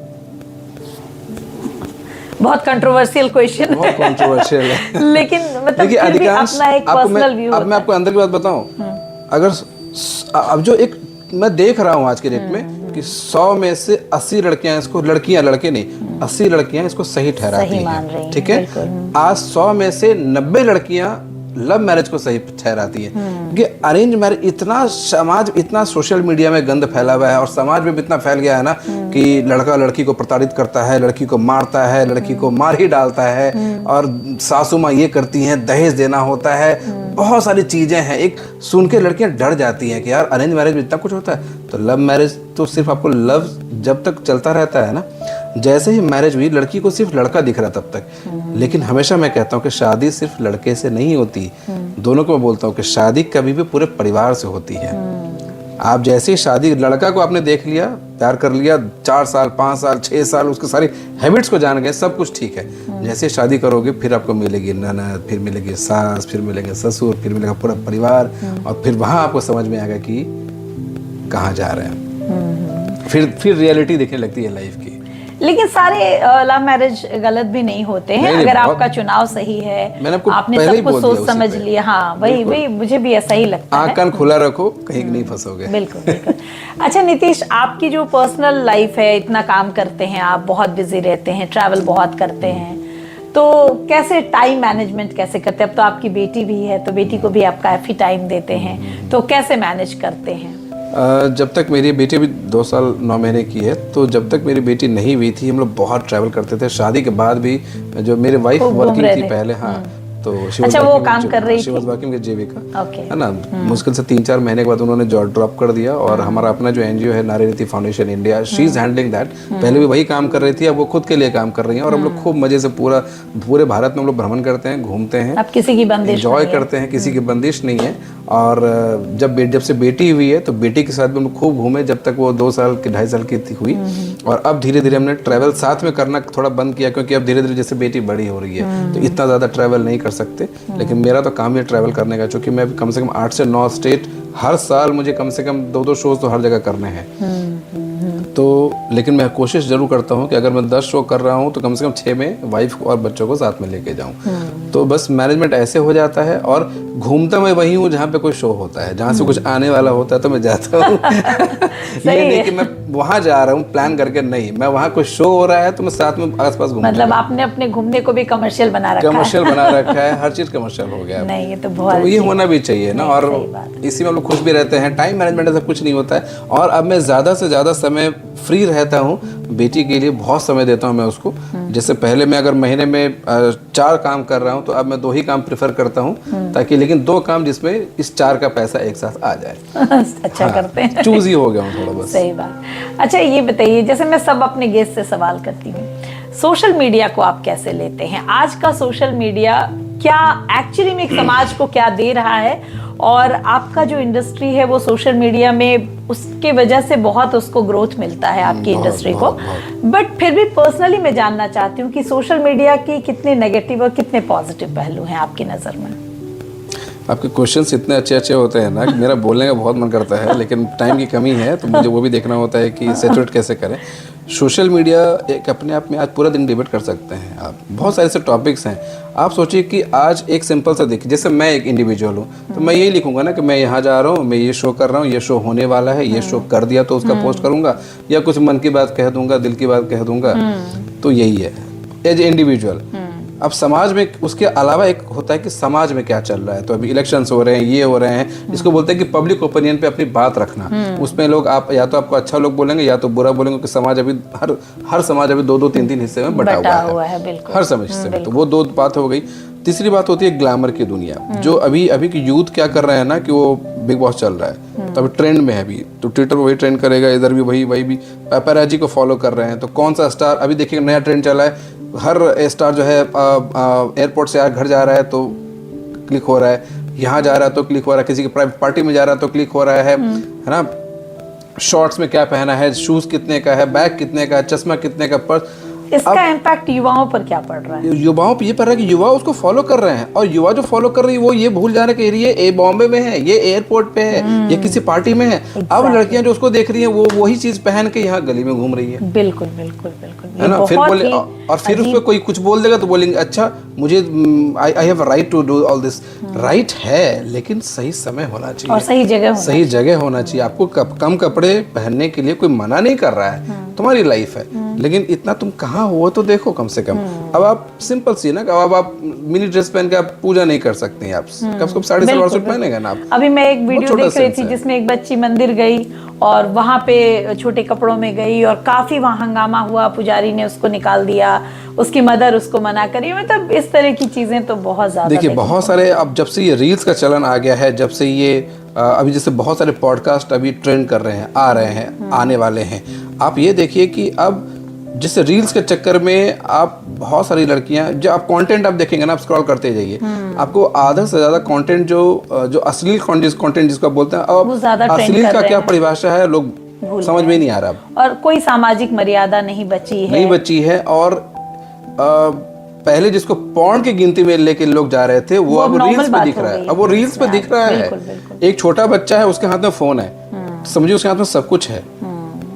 बहुत कंट्रोवर्शियल क्वेश्चन, बहुत कंट्रोवर्शियल है। लेकिन मतलब फिर भी अपना एक पर्सनल व्यू। अब मैं आपको अंदर की बात बताऊं, अगर अब जो एक मैं देख रहा हूं आज के डेट में कि 100 में से 80 लड़कियां इसको, लड़के नहीं, 80 लड़कियां इसको सही ठहराती हैं, ठीक है। आज 100 में से 90 लड़कियां लव मैरिज को सही ठहराती है। कि अरेंज मैरिज इतना, समाज इतना सोशल मीडिया में गंद फैला हुआ है, और समाज में भी इतना फैल गया है ना कि लड़का लड़की को प्रताड़ित करता है, लड़की को मारता है, लड़की को मार ही डालता है, और सासू माँ ये करती हैं, दहेज देना होता है, बहुत सारी चीजें हैं। एक सुन के लड़कियां डर जाती हैं कि यार अरेंज मैरिज में इतना कुछ होता है। तो लव मैरिज तो सिर्फ आपको लव जब तक चलता रहता है ना, जैसे ही मैरिज हुई लड़की को सिर्फ लड़का दिख रहा तब तक। लेकिन हमेशा मैं कहता हूँ कि शादी सिर्फ लड़के से नहीं होती, दोनों को मैं बोलता हूँ कि शादी कभी भी पूरे परिवार से होती है। आप जैसे ही शादी, लड़का को आपने देख लिया, प्यार कर लिया, 4 साल 5 साल 6 साल उसके सारी हैबिट्स को जान गए, सब कुछ ठीक है। जैसे ही शादी करोगे फिर आपको मिलेगी ननद, फिर मिलेगी सास, फिर मिलेंगे ससुर, फिर मिलेगा पूरा परिवार, और फिर वहाँ आपको समझ में आएगा कि कहाँ जा रहे हैं। फिर रियलिटी देखने लगती है लाइफ की। लेकिन सारे लव मैरिज गलत भी नहीं होते हैं, अगर आपका चुनाव सही है, मैंने आपको आपने पहले ही सब कुछ बोल दिया सोच उसी समझ पे। लिया। हाँ वही मुझे भी ऐसा ही लगता है। आँख कान खुला रखो, कहीं नहीं फंसोगे। बिल्कुल बिल्कुल। अच्छा नीतीश, आपकी जो पर्सनल लाइफ है, इतना काम करते हैं आप, बहुत बिजी रहते हैं, ट्रैवल बहुत करते हैं, तो कैसे टाइम मैनेजमेंट कैसे करते हैं? अब तो आपकी बेटी भी है, तो बेटी को भी आप काफी टाइम देते हैं, तो कैसे मैनेज करते हैं? जब तक मेरी बेटी अभी 2 साल 9 महीने की है, तो जब तक मेरी बेटी नहीं हुई थी हम लोग बहुत ट्रैवल करते थे। शादी के बाद भी जो मेरी वाइफ वर्किंग थी पहले, हाँ, तो अच्छा वो काम कर रही थी, वर्किंग विद जेविका, ओके, है ना। मुश्किल से 3-4 महीने के बाद उन्होंने जॉब ड्रॉप कर दिया, और हमारा अपना जो एनजीओ है नारी नीति foundation India, she is handling that. पहले भी वही काम कर रही थी, अब वो खुद के लिए काम कर रही हैं, और हम लोग खूब मजे से पूरे भारत में हम लोग भ्रमण करते हैं, घूमते हैं, अब किसी की बंदिश एंजॉय करते हैं, किसी की बंदिश नहीं है। और जब से बेटी हुई है तो बेटी के साथ भी हम लोग खूब घूमे, जब तक वो 2 साल की 2.5 साल की हुई। और अब धीरे धीरे हमने ट्रैवल साथ में करना थोड़ा बंद किया, क्योंकि अब धीरे धीरे जैसे बेटी बड़ी हो रही है तो इतना ज़्यादा ट्रैवल नहीं कर सकते। लेकिन मेरा तो काम ही ट्रैवल करने का, क्योंकि मैं कम से कम 8 से 9 स्टेट, हर साल मुझे कम से कम 2-2 शोज तो हर जगह करने हैं। तो लेकिन मैं कोशिश जरूर करता हूँ कि अगर मैं 10 शो कर रहा हूँ तो कम से कम 6 में वाइफ और बच्चों को साथ में लेके जाऊँ। तो बस मैनेजमेंट ऐसे हो जाता है। और घूमता मैं वहीं हूँ जहाँ पे कोई शो होता है, जहाँ से कुछ आने वाला होता है तो मैं जाता हूँ। ये नहीं कि मैं वहाँ जा रहा हूँ प्लान करके, नहीं, मैं वहाँ कोई शो हो रहा है तो मैं साथ में आसपास घूमता हूँ। मतलब आपने अपने घूमने को भी कमर्शियल बना रखा है। कमर्शियल बना रखा है, हर चीज कमर्शियल हो गया। नहीं ये तो बहुत, तो ये होना भी चाहिए ना, और इसी में हम लोग खुश भी रहते हैं। टाइम मैनेजमेंट ऐसा कुछ नहीं होता है। और अब मैं ज़्यादा से ज़्यादा समय फ्री रहता हूँ, बेटी के लिए बहुत समय देता हूँ मैं उसको। जैसे पहले मैं अगर महीने में 4 काम कर रहा हूँ तो अब मैं 2 ही काम प्रेफर करता हूँ, ताकि लेकिन 2 काम जिसमें इस 4 का पैसा एक साथ आ जाए। अच्छा हाँ, करते हैं, चूज ही हो गया हूँ थोड़ा बस। सही बात। अच्छा ये बताइए, जैसे मैं सब अपने गेस्ट से सवाल करती हूँ, सोशल मीडिया को आप कैसे लेते हैं? आज का सोशल मीडिया क्या एक्चुअली में एक समाज को क्या दे रहा है? और आपका जो इंडस्ट्री है वो सोशल मीडिया में उसके वजह से बहुत उसको ग्रोथ मिलता है आपकी इंडस्ट्री को, बट फिर भी पर्सनली मैं जानना चाहती हूँ कि सोशल मीडिया की कितने नेगेटिव और कितने पॉजिटिव पहलू हैं आपकी नज़र में? आपके क्वेश्चंस इतने अच्छे अच्छे होते हैं ना कि मेरा बोलने का बहुत मन करता है, लेकिन टाइम की कमी है, तो मुझे वो भी देखना होता है कि सैचुरेट कैसे करें। सोशल मीडिया एक अपने आप में आज पूरा दिन डिबेट कर सकते हैं आप, बहुत सारे ऐसे टॉपिक्स हैं। आप सोचिए कि आज एक सिंपल सा देखिए, जैसे मैं एक इंडिविजुअल हूँ तो मैं यही लिखूंगा ना कि मैं यहाँ जा रहा हूँ, मैं ये शो कर रहा हूँ, ये शो होने वाला है, ये शो कर दिया तो उसका पोस्ट करूँगा, या कुछ मन की बात कह दूंगा, दिल की बात कह दूंगा। तो यही है एज इंडिविजुअल। अब समाज में उसके अलावा एक होता है कि समाज में क्या चल रहा है। तो अभी इलेक्शंस हो रहे हैं, ये हो रहे हैं, इसको बोलते हैं कि पब्लिक ओपिनियन पे अपनी बात रखना। उसमें लोग आप या तो आपको अच्छा लोग बोलेंगे या तो बुरा बोलेंगे, कि समाज अभी हर समाज अभी 2-2 3-3 हिस्से में बटा हुआ है बिल्कुल, हर समझ हिस्से में। तो वो 2 बात हो गई। तीसरी बात होती है ग्लैमर की दुनिया, जो अभी की यूथ क्या कर रहे हैं ना कि वो बिग बॉस चल रहा है तो अभी ट्रेंड में है, अभी तो ट्विटर वही ट्रेंड करेगा, इधर भी वही भी पैपराजी को फॉलो कर रहे हैं। तो कौन सा स्टार अभी देखिए नया ट्रेंड चला है, हर स्टार जो है एयरपोर्ट से घर जा रहा है तो क्लिक हो रहा है, यहाँ जा रहा है तो क्लिक हो रहा है, किसी की प्राइवेट पार्टी में जा रहा है तो क्लिक हो रहा है ना। शॉर्ट्स में क्या पहना है, शूज कितने का है, बैग कितने का है, चश्मा कितने का, पर्स। इसका इम्पैक्ट युवाओं पर क्या पड़ रहा है? युवाओं पर ये पड़ रहा है कि युवा उसको फॉलो कर रहे हैं, और युवा जो फॉलो कर रही है वो ये भूल जा रहे हैं कि ये बॉम्बे में है, ये एयरपोर्ट पे है, ये किसी पार्टी में है। अब लड़कियां जो उसको देख रही हैं वो वही चीज पहन के यहाँ गली में घूम रही है। बिल्कुल बिल्कुल बिल्कुल, है ना। फिर बोले, और फिर उस पर कोई कुछ बोल देगा तो बोलेंगे अच्छा मुझे I have a right to do all this. Right है, लेकिन सही समय होना चाहिए और सही जगह होना चाहिए। आपको कम कपड़े पहनने के लिए कोई मना नहीं कर रहा है, तुम्हारी लाइफ है, लेकिन इतना तुम कहाँ हो तो देखो कम से कम। अब आप सिंपल सी ना, अब आप मिनी ड्रेस पहन के आप पूजा नहीं कर सकते हैं, आप कम से कम 3.5 सूट पहनेंगे ना आप। अभी मैं एक वीडियो देख रही थी जिसमें एक बच्ची मंदिर गई और वहां पे छोटे कपड़ों में गई और काफी वहां हंगामा हुआ, पुजारी ने उसको निकाल दिया, उसकी मदर उसको मना करी। मतलब इस तरह की चीजें तो बहुत ज्यादा देखिए, बहुत सारे अब जब से ये रील्स का चलन आ गया है, जब से ये अभी जैसे बहुत सारे पॉडकास्ट अभी ट्रेंड कर रहे हैं, आ रहे हैं, आने वाले हैं। आप ये देखिए कि अब जैसे रील्स के चक्कर में आप बहुत सारी लड़कियां, जो आप कंटेंट आप देखेंगे ना, आप स्क्रॉल करते जाइए, आपको आधा से ज्यादा कंटेंट जो अश्लील कंटेंट जिसको आप बोलते हैं, अब अश्लील का क्या परिभाषा है लोग समझ में नहीं आ रहा। और कोई सामाजिक मर्यादा नहीं बची है। और पहले जिसको पॉर्न की गिनती में लेके लोग जा रहे थे वो अब रील्स पे दिख रहा है। अब वो रील्स पे दिख रहा है। एक छोटा बच्चा है, उसके हाथ में फोन है, समझिए उसके हाथ में सब कुछ है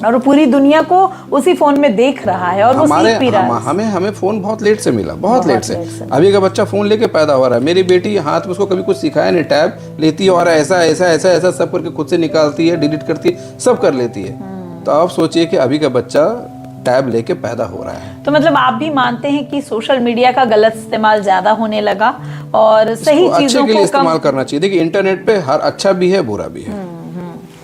और वो पूरी दुनिया को उसी फोन में देख रहा है और वो सीख भी रहा है। हमें फोन बहुत लेट से मिला, बहुत लेट से। अभी का बच्चा फोन लेके पैदा हो रहा है। मेरी बेटी हाथ में उसको कभी कुछ सिखाया नहीं, टैब लेती है और ऐसा ऐसा ऐसा ऐसा सब करके खुद से निकालती है, डिलीट करती है, सब कर लेती है। तो आप सोचिए कि अभी का बच्चा टैब लेके पैदा हो रहा है। तो मतलब आप भी मानते हैं कि सोशल मीडिया का गलत इस्तेमाल ज्यादा होने लगा और सही चीजों के लिए इस्तेमाल करना चाहिए। देखिए इंटरनेट पे हर अच्छा भी है, बुरा भी है।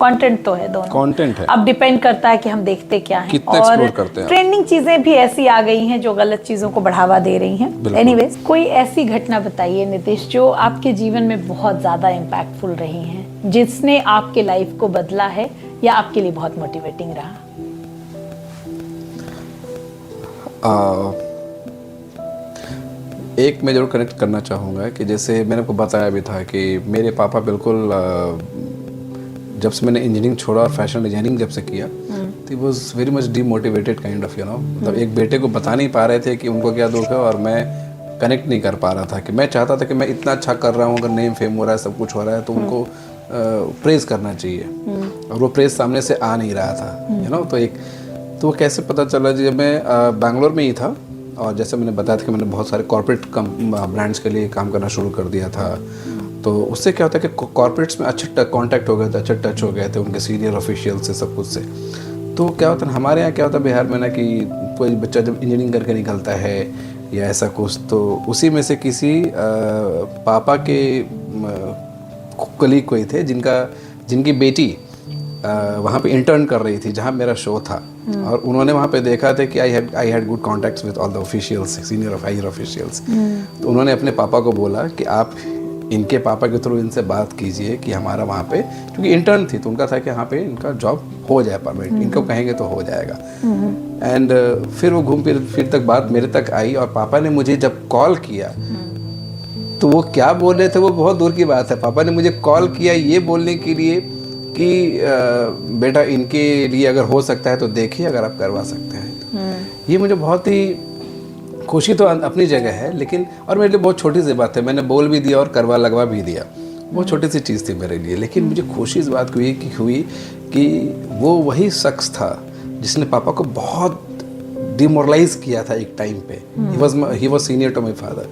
कंटेंट तो है, दोनों कंटेंट है। अब डिपेंड करता है कि हम देखते क्या हैं कितना और एक्सप्लोर करते हैं। ट्रेंडिंग चीजें भी ऐसी आ गई हैं जो गलत चीजों को बढ़ावा दे रही हैं। एनीवेज, कोई ऐसी घटना बताइए नीतीश जो आपके जीवन में बहुत ज्यादा इम्पैक्टफुल रही हैं, जिसने आपके लाइफ को बदला है या आपके लिए बहुत मोटिवेटिंग रहा। एक मैं जरूर कनेक्ट करना चाहूँगा कि जैसे मैंने आपको बताया भी था कि मेरे पापा बिल्कुल जब से मैंने इंजीनियरिंग छोड़ा और फैशन डिजाइनिंग जब से किया तो was very much demotivated kind of मतलब एक बेटे को बता नहीं पा रहे थे कि उनको क्या दुख है और मैं कनेक्ट नहीं कर पा रहा था कि मैं चाहता था कि मैं इतना अच्छा कर रहा हूँ, अगर नेम फेम हो रहा है, सब कुछ हो रहा है तो उनको प्रेज करना चाहिए और वो प्रेज सामने से आ नहीं रहा था तो वो कैसे पता चला जब मैं बैंगलोर में ही था और जैसे मैंने बताया था कि मैंने बहुत सारे कॉर्पोरेट ब्रांड्स के लिए काम करना शुरू कर दिया था। तो उससे क्या होता है कि कॉर्पोरेट्स में अच्छे कांटेक्ट हो गए थे, अच्छे टच हो गए थे उनके सीनियर ऑफिशियल से, सब कुछ से। तो क्या होता है हमारे यहाँ क्या होता है बिहार में ना कि कोई बच्चा जब इंजीनियरिंग करके निकलता है या ऐसा कुछ, तो उसी में से किसी पापा के कलीग कोई थे जिनकी बेटी वहाँ पे इंटर्न कर रही थी जहाँ मेरा शो था और उन्होंने वहाँ पे देखा था कि I had good contacts with all the officials, senior और हायर ऑफिशियल्स। तो उन्होंने अपने पापा को बोला कि आप इनके पापा के थ्रू इनसे बात कीजिए कि हमारा वहाँ पे, क्योंकि इंटर्न थी तो उनका था कि यहाँ पे इनका जॉब हो जाए परमानेंट, इनको कहेंगे तो हो जाएगा। एंड फिर वो घूम फिर तक बात मेरे तक आई और पापा ने मुझे जब कॉल किया तो वो क्या बोल रहे थे वो बहुत दूर की बात है। पापा ने मुझे कॉल किया ये बोलने के लिए कि बेटा इनके लिए अगर हो सकता है तो देखिए, अगर आप करवा सकते हैं। ये मुझे बहुत ही खुशी तो अपनी जगह है, लेकिन और मेरे लिए बहुत छोटी सी बात है। मैंने बोल भी दिया और लगवा भी दिया, बहुत छोटी सी चीज़ थी मेरे लिए, लेकिन मुझे खुशी इस बात की हुई कि वो वही शख्स था जिसने पापा को बहुत डिमोरलाइज किया था एक टाइम पे। He was senior to my father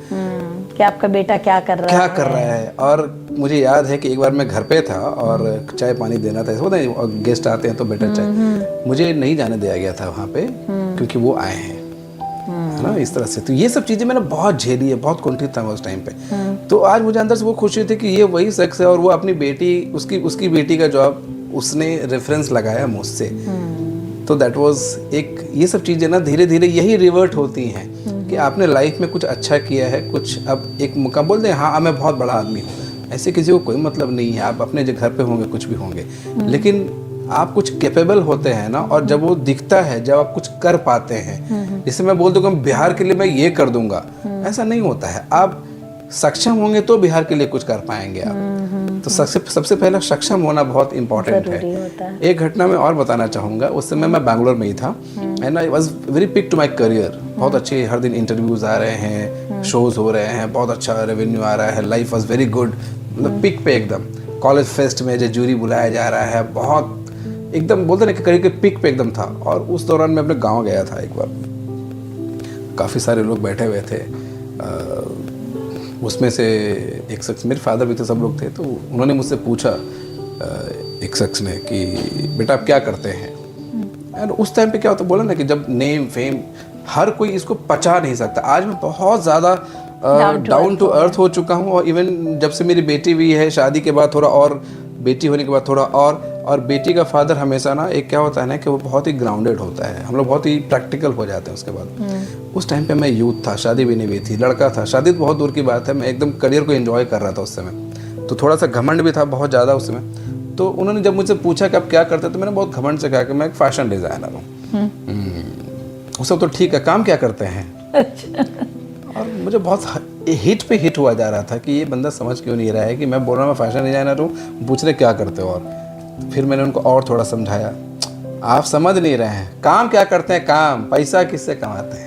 कि आपका बेटा क्या कर रहा है। और मुझे याद है कि एक बार मैं घर पे था और चाय पानी देना था, होता है और गेस्ट आते हैं तो बेटा चाय, मुझे नहीं जाने दिया गया था वहाँ पे क्योंकि वो आए हैं, है ना, इस तरह से। तो ये सब चीज़ें मैंने बहुत झेली है, बहुत कुंठित था मैं उस टाइम पे। तो आज मुझे अंदर से वो खुशी थी कि ये वही शख्स है और वो अपनी बेटी, उसकी बेटी का जॉब उसने रेफरेंस लगाया मुझसे। तो दैट वाज एक, ये सब चीज़ें ना धीरे धीरे यही रिवर्ट होती हैं कि आपने लाइफ में कुछ अच्छा किया है, कुछ अब एक मुकाम बोलते हैं हाँ मैं बहुत बड़ा आदमी हूँ, ऐसे किसी को कोई मतलब नहीं है। आप अपने घर पे होंगे, कुछ भी होंगे, लेकिन आप कुछ कैपेबल होते हैं ना, और जब वो दिखता है, जब आप कुछ कर पाते हैं, जैसे मैं बोल दूँ कि बिहार के लिए मैं ये कर दूंगा, ऐसा नहीं होता है। आप सक्षम होंगे तो बिहार के लिए कुछ कर पाएंगे आप। तो सबसे पहले सक्षम होना बहुत इम्पोर्टेंट है। एक घटना मैं और बताना चाहूँगा। उस समय मैं बैंगलोर में ही था and I was very pick to my career. बहुत अच्छे हर दिन इंटरव्यूज आ रहे हैं, शोज हो रहे हैं, बहुत अच्छा रेवेन्यू आ रहा है, लाइफ वाज वेरी गुड, मतलब पिक पे एकदम। कॉलेज फेस्ट में जो जूरी बुलाया जा रहा है, बहुत एकदम बोलते ना कि करीब के पिक पे एकदम था। और उस दौरान मैं अपने गाँव गया था एक बार, काफ़ी सारे लोग बैठे हुए थे, उसमें से एक शख्स, मेरे फादर भी थे, सब लोग थे। तो उन्होंने मुझसे पूछा एक शख्स ने कि बेटा आप क्या करते हैं। और उस टाइम पे क्या होता, बोला ना कि जब नेम फेम हर कोई इसको पचा नहीं सकता। आज मैं बहुत ज़्यादा डाउन टू अर्थ हो चुका हूँ। और इवन जब से मेरी बेटी भी है, शादी के बाद थोड़ा और, बेटी होने के बाद थोड़ा और बेटी का फादर हमेशा ना एक क्या होता है ना कि वो बहुत ही ग्राउंडेड होता है, हम लोग बहुत ही प्रैक्टिकल हो जाते हैं उसके बाद। उस टाइम पे मैं यूथ था, शादी भी नहीं हुई थी, लड़का था, शादी तो बहुत दूर की बात है, मैं एकदम करियर को एंजॉय कर रहा था उस समय। तो थोड़ा सा घमंड भी था बहुत ज़्यादा उस समय। तो उन्होंने जब मुझसे पूछा कि आप क्या करते हैं, तो मैंने बहुत घमंड से कहा कि मैं एक फैशन डिज़ाइनर हूँ। उस सब तो ठीक है, काम क्या करते हैं। और मुझे बहुत हिट पे हिट हुआ जा रहा था कि ये बंदा समझ क्यों नहीं रहा है कि मैं बोल रहा हूँ मैं फैशन डिज़ाइनर हूँ, पूछ रहे क्या करते हो। और फिर मैंने उनको और थोड़ा समझाया, आप समझ नहीं रहे हैं, काम क्या करते हैं, काम पैसा किससे कमाते हैं।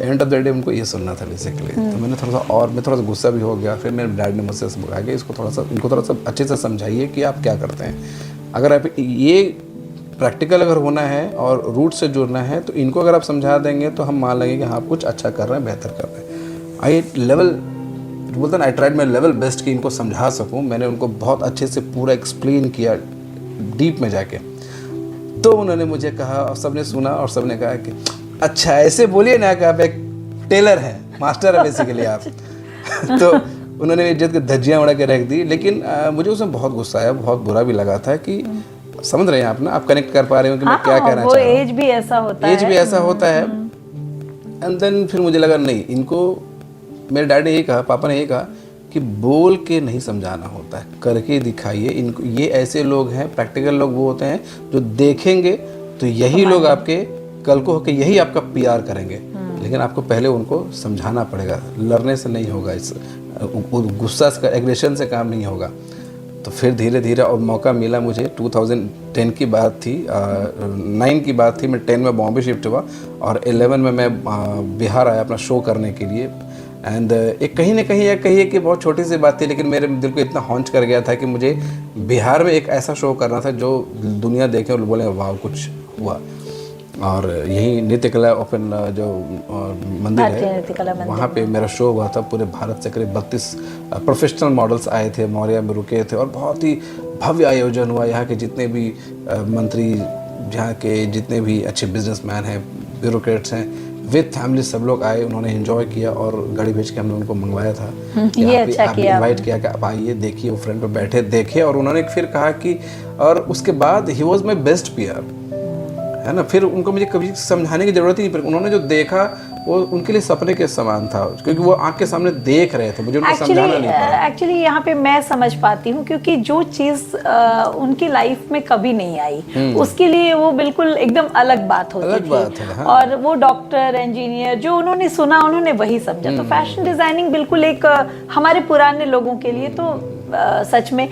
एंड ऑफ द डे उनको ये सुनना था बेसिकली। तो मैंने थोड़ा सा, और मैं थोड़ा सा गुस्सा भी हो गया। फिर मेरे डैड ने मुझसे कहा कि इनको थोड़ा सा अच्छे से समझाइए कि आप क्या करते हैं, अगर आप ये प्रैक्टिकल अगर होना है और रूट से जुड़ना है तो इनको अगर आप समझा देंगे तो हम मान लेंगे कि हाँ आप कुछ अच्छा कर रहे हैं, बेहतर कर रहे हैं। आई लेवल बोलते ना, I tried my level best कि इनको समझा सकूं। मैंने उनको बहुत अच्छे से पूरा एक्सप्लेन किया डीप में जाके। तो उन्होंने मुझे कहा और सबने सुना और सबने कहा कि अच्छा ऐसे बोलिए ना कि आप एक टेलर हैं, मास्टर है बेसिकली आप। तो उन्होंने इज्जत की धज्जियाँ उड़ा के रख दी। लेकिन मुझे उसमें बहुत गुस्सा आया, बहुत बुरा भी लगा था कि समझ रहे हैं आप ना, आप कनेक्ट कर पा रहे हो कि मैं क्या कहना चाह रहा हूँ। एज भी ऐसा होता है, एज भी ऐसा होता है। एंड देन फिर मुझे लगा नहीं, इनको मेरे डैडी ने यही कहा, पापा ने यही कहा कि बोल के नहीं समझाना होता है, करके दिखाइए इनको। ये ऐसे लोग हैं, प्रैक्टिकल लोग वो होते हैं जो देखेंगे तो यही लोग आपके कल को होकर यही आपका पीआर करेंगे। लेकिन आपको पहले उनको समझाना पड़ेगा, लड़ने से नहीं होगा, इस गुस्सा से, एग्रेशन से काम नहीं होगा। तो फिर धीरे धीरे और मौका मिला मुझे। 2010 की बात थी, 9 की बात थी। मैं 10 में बॉम्बे शिफ्ट हुआ और 11 में मैं बिहार आया अपना शो करने के लिए। एंड एक कहीं ना कहीं यह कहिए कि बहुत छोटी सी बात थी, लेकिन मेरे दिल को इतना हॉन्च कर गया था कि मुझे बिहार में एक ऐसा शो करना था जो दुनिया देखे और बोले वाह कुछ हुआ। और यही नृत्य कला ओपन जो मंदिर है, वहाँ पे मेरा शो हुआ था। पूरे भारत से करीब 32 प्रोफेशनल मॉडल्स आए थे, मौर्या में रुके थे और बहुत ही भव्य आयोजन हुआ। यहाँ के जितने भी मंत्री, यहाँ के जितने भी अच्छे बिजनेसमैन हैं, ब्यूरोक्रेट्स हैं, विद फैमिली सब लोग आए। उन्होंने एंजॉय किया और गाड़ी भेज के हमने उनको मंगवाया था। ये अच्छा किया, इन्वाइट किया कि आप आइए देखिए। वो फ्रंट पे बैठे देखे और उन्होंने फिर कहा कि, और उसके बाद he was my best PR, है ना। फिर उनको मुझे कभी समझाने की ज़रूरत ही नहीं पड़ी। उन्होंने जो देखा वो उनके लिए सपने के समान था, क्योंकि वो आंख के सामने देख रहे थे, मुझे उनको समझाना नहीं पड़ा। एक्चुअली यहाँ पे मैं समझ पाती हूँ, क्योंकि जो चीज़ उनकी लाइफ में कभी नहीं आई, उसके लिए वो बिल्कुल एकदम अलग बात होती थी। बात है, हाँ। और वो डॉक्टर, इंजीनियर जो उन्होंने सुना उन्होंने वही समझा। तो फैशन डिजाइनिंग बिल्कुल एक हमारे पुराने लोगों के लिए तो सच में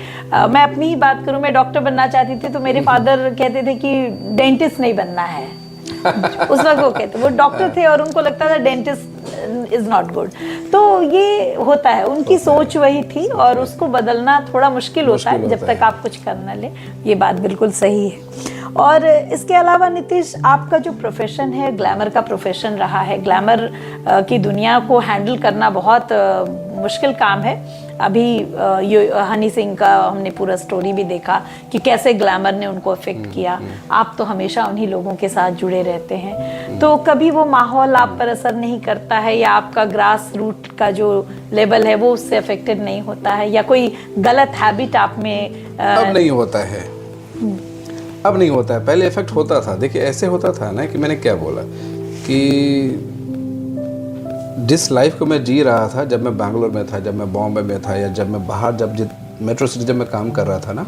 मैं अपनी ही बात करूं, मैं डॉक्टर बनना चाहती थी तो मेरे फादर कहते थे कि डेंटिस्ट नहीं बनना है। उस वक्त वो कहते, वो डॉक्टर थे और उनको लगता था डेंटिस्ट इज नॉट गुड। तो ये होता है, उनकी सोच वही थी और उसको बदलना थोड़ा मुश्किल होता है जब तक आप कुछ कर ना ले। ये बात बिल्कुल सही है। और इसके अलावा नीतीश, आपका जो प्रोफेशन है ग्लैमर का प्रोफेशन रहा है। ग्लैमर की दुनिया को हैंडल करना बहुत मुश्किल काम है। अभी ये हनी सिंह का हमने पूरा स्टोरी भी देखा कि कैसे ग्लैमर ने उनको अफेक्ट किया। आप तो हमेशा उन्हीं लोगों के साथ जुड़े रहते हैं, तो कभी वो माहौल आप पर असर नहीं करता है, या आपका ग्रास रूट का जो लेवल है वो उससे अफेक्टेड नहीं होता है, या कोई गलत हैबिट आप में अब नहीं होता है? अब नहीं होता है, पहले इफेक्ट होता था। देखिए ऐसे होता था ना कि मैंने क्या बोला कि जिस लाइफ को मैं जी रहा था, जब मैं बैंगलोर में था, जब मैं बॉम्बे में था, या जब मैं बाहर जब मेट्रो सिटी जब मैं काम कर रहा था ना,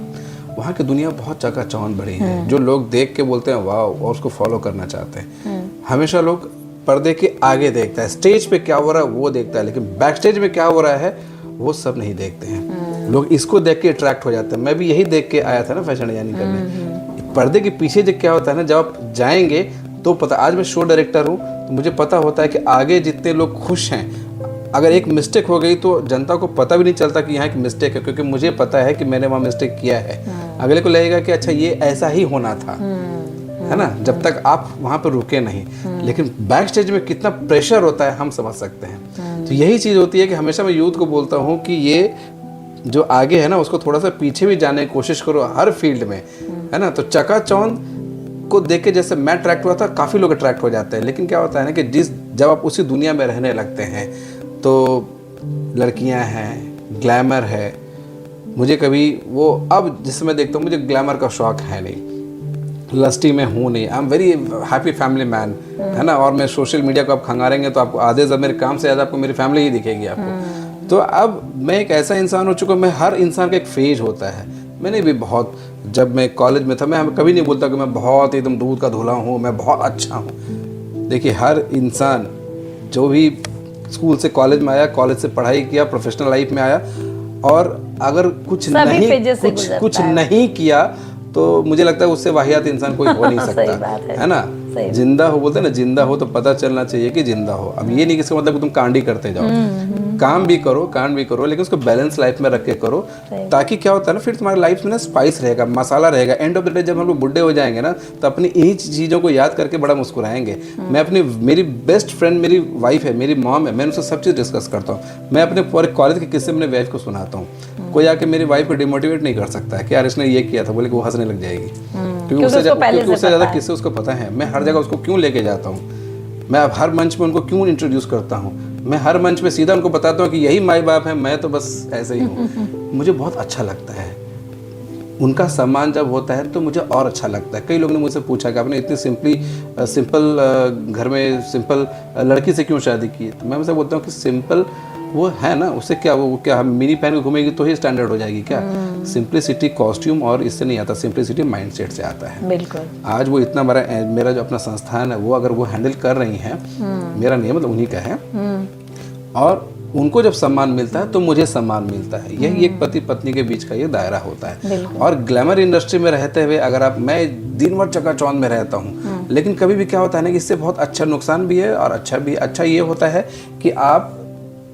वहाँ की दुनिया बहुत चकाचौंध बड़ी है। जो लोग देख के बोलते हैं वाह और उसको फॉलो करना चाहते हैं। हमेशा लोग पर्दे के आगे देखता है, स्टेज पे क्या हो रहा है वो देखता है, लेकिन बैक स्टेज में क्या हो रहा है वो सब नहीं देखते हैं। लोग इसको देख के अट्रैक्ट हो जाते हैं। मैं भी यही देख के आया था ना फैशन डिजाइनिंग करने। पर्दे के पीछे जो क्या होता है ना, जब आप जाएंगे तो पता, आज मैं शो डायरेक्टर हूँ तो मुझे पता होता है कि आगे जितने लोग खुश हैं, अगर एक मिस्टेक हो गई तो जनता को पता भी नहीं चलता कि यहाँ एक मिस्टेक है, क्योंकि मुझे पता है कि मैंने वहाँ मिस्टेक किया है। अगले को लगेगा कि अच्छा ये ऐसा ही होना था, है ना, जब तक आप वहाँ पर रुके नहीं। लेकिन बैक स्टेज में कितना प्रेशर होता है हम समझ सकते हैं। तो यही चीज़ होती है कि हमेशा मैं यूथ को बोलता हूँ कि ये जो आगे है ना उसको थोड़ा सा पीछे भी जाने की कोशिश करो हर फील्ड में, है ना। तो चकाचौंध को देख के जैसे मैं अट्रैक्ट हुआ था, काफ़ी लोग अट्रैक्ट हो जाते हैं। लेकिन क्या होता है ना कि जब आप उसी दुनिया में रहने लगते हैं तो लड़कियां हैं, ग्लैमर है, मुझे कभी वो, अब जिससे मैं देखता हूँ मुझे ग्लैमर का शौक है नहीं, लस्टी में हूँ नहीं। I am very happy family man, है ना। और मैं सोशल मीडिया को आप खंगारेंगे तो आपको आधे मेरे काम से ज़्यादा आपको मेरी फैमिली ही दिखेगी आपको। तो अब मैं एक ऐसा इंसान हो चुका हूँ, मैं, हर इंसान का एक फेज होता है। मैंने भी बहुत, जब मैं कॉलेज में था, मैं कभी नहीं बोलता कि मैं बहुत एकदम दूध का धुला हूँ, मैं बहुत अच्छा हूँ। देखिए हर इंसान जो भी स्कूल से कॉलेज में आया, कॉलेज से पढ़ाई किया, प्रोफेशनल लाइफ में आया, और अगर कुछ नहीं किया तो मुझे लगता है उससे वाहियात इंसान कोई हो नहीं सकता, है ना। जिंदा हो, बोलते हैं ना, जिंदा हो तो पता चलना चाहिए कि जिंदा हो। अब ये नहीं कि इसका मतलब कि तुम कांड ही करते जाओ, काम भी करो, कांड भी करो, लेकिन उसको बैलेंस लाइफ में रख के करो, ताकि क्या होता है ना, फिर तुम्हारी लाइफ में ना स्पाइस रहेगा, मसाला रहेगा। एंड ऑफ द डे जब हम लोग बुढ़े हो जाएंगे ना, तो अपनी इन्हीं चीज़ों को याद करके बड़ा मुस्कुराएंगे। मैं मेरी बेस्ट फ्रेंड मेरी वाइफ है, मेरी मॉम है, मैं उनसे सब चीज़ डिस्कस करता हूँ। मैं अपने पूरे कॉलेज के किस्से अपने वाइफ को सुनाता हूँ। कोई आके मेरी वाइफ को डिमोटिवेट नहीं कर सकता है कि यार इसने ये किया था, बोले कि वो हंसने लग जाएगी, क्योंकि उससे ज़्यादा किस्से उसको पता है। मैं हर जगह उसको क्यों लेके जाता हूँ, मैं अब हर मंच में उनको क्यों इंट्रोड्यूस करता हूँ, मैं हर मंच पे सीधा उनको बताता हूँ कि यही माई बाप है, मैं तो बस ऐसे ही हूँ। मुझे बहुत अच्छा लगता है उनका सम्मान जब होता है, तो मुझे और अच्छा लगता है। कई लोगों ने मुझसे पूछा कि आपने इतनी सिंपल घर में सिंपल लड़की से क्यों शादी की, तो मैं उनसे बोलता हूँ कि सिंपल वो है ना, उससे क्या, वो क्या हम मिनी पहन के घूमेगी तो ही स्टैंडर्ड हो जाएगी क्या? सिंप्लिसिटी कॉस्ट्यूम और इससे नहीं आता, सिंप्लिसिटी माइंडसेट से आता है। बिल्कुल। आज वो इतना बड़ा मेरा जो अपना संस्थान है, वो अगर वो हैंडल कर रही हैं, मेरा नहीं मतलब उन्हीं का है, और उनको जब सम्मान मिलता है तो मुझे सम्मान मिलता है। यही एक पति पत्नी के बीच का ये दायरा होता है। और ग्लैमर इंडस्ट्री में रहते हुए अगर आप, मैं दिन भर चकाचौंध में रहता हूँ, लेकिन कभी भी क्या होता है ना कि इससे बहुत अच्छा नुकसान भी है और अच्छा भी। अच्छा ये होता है कि आप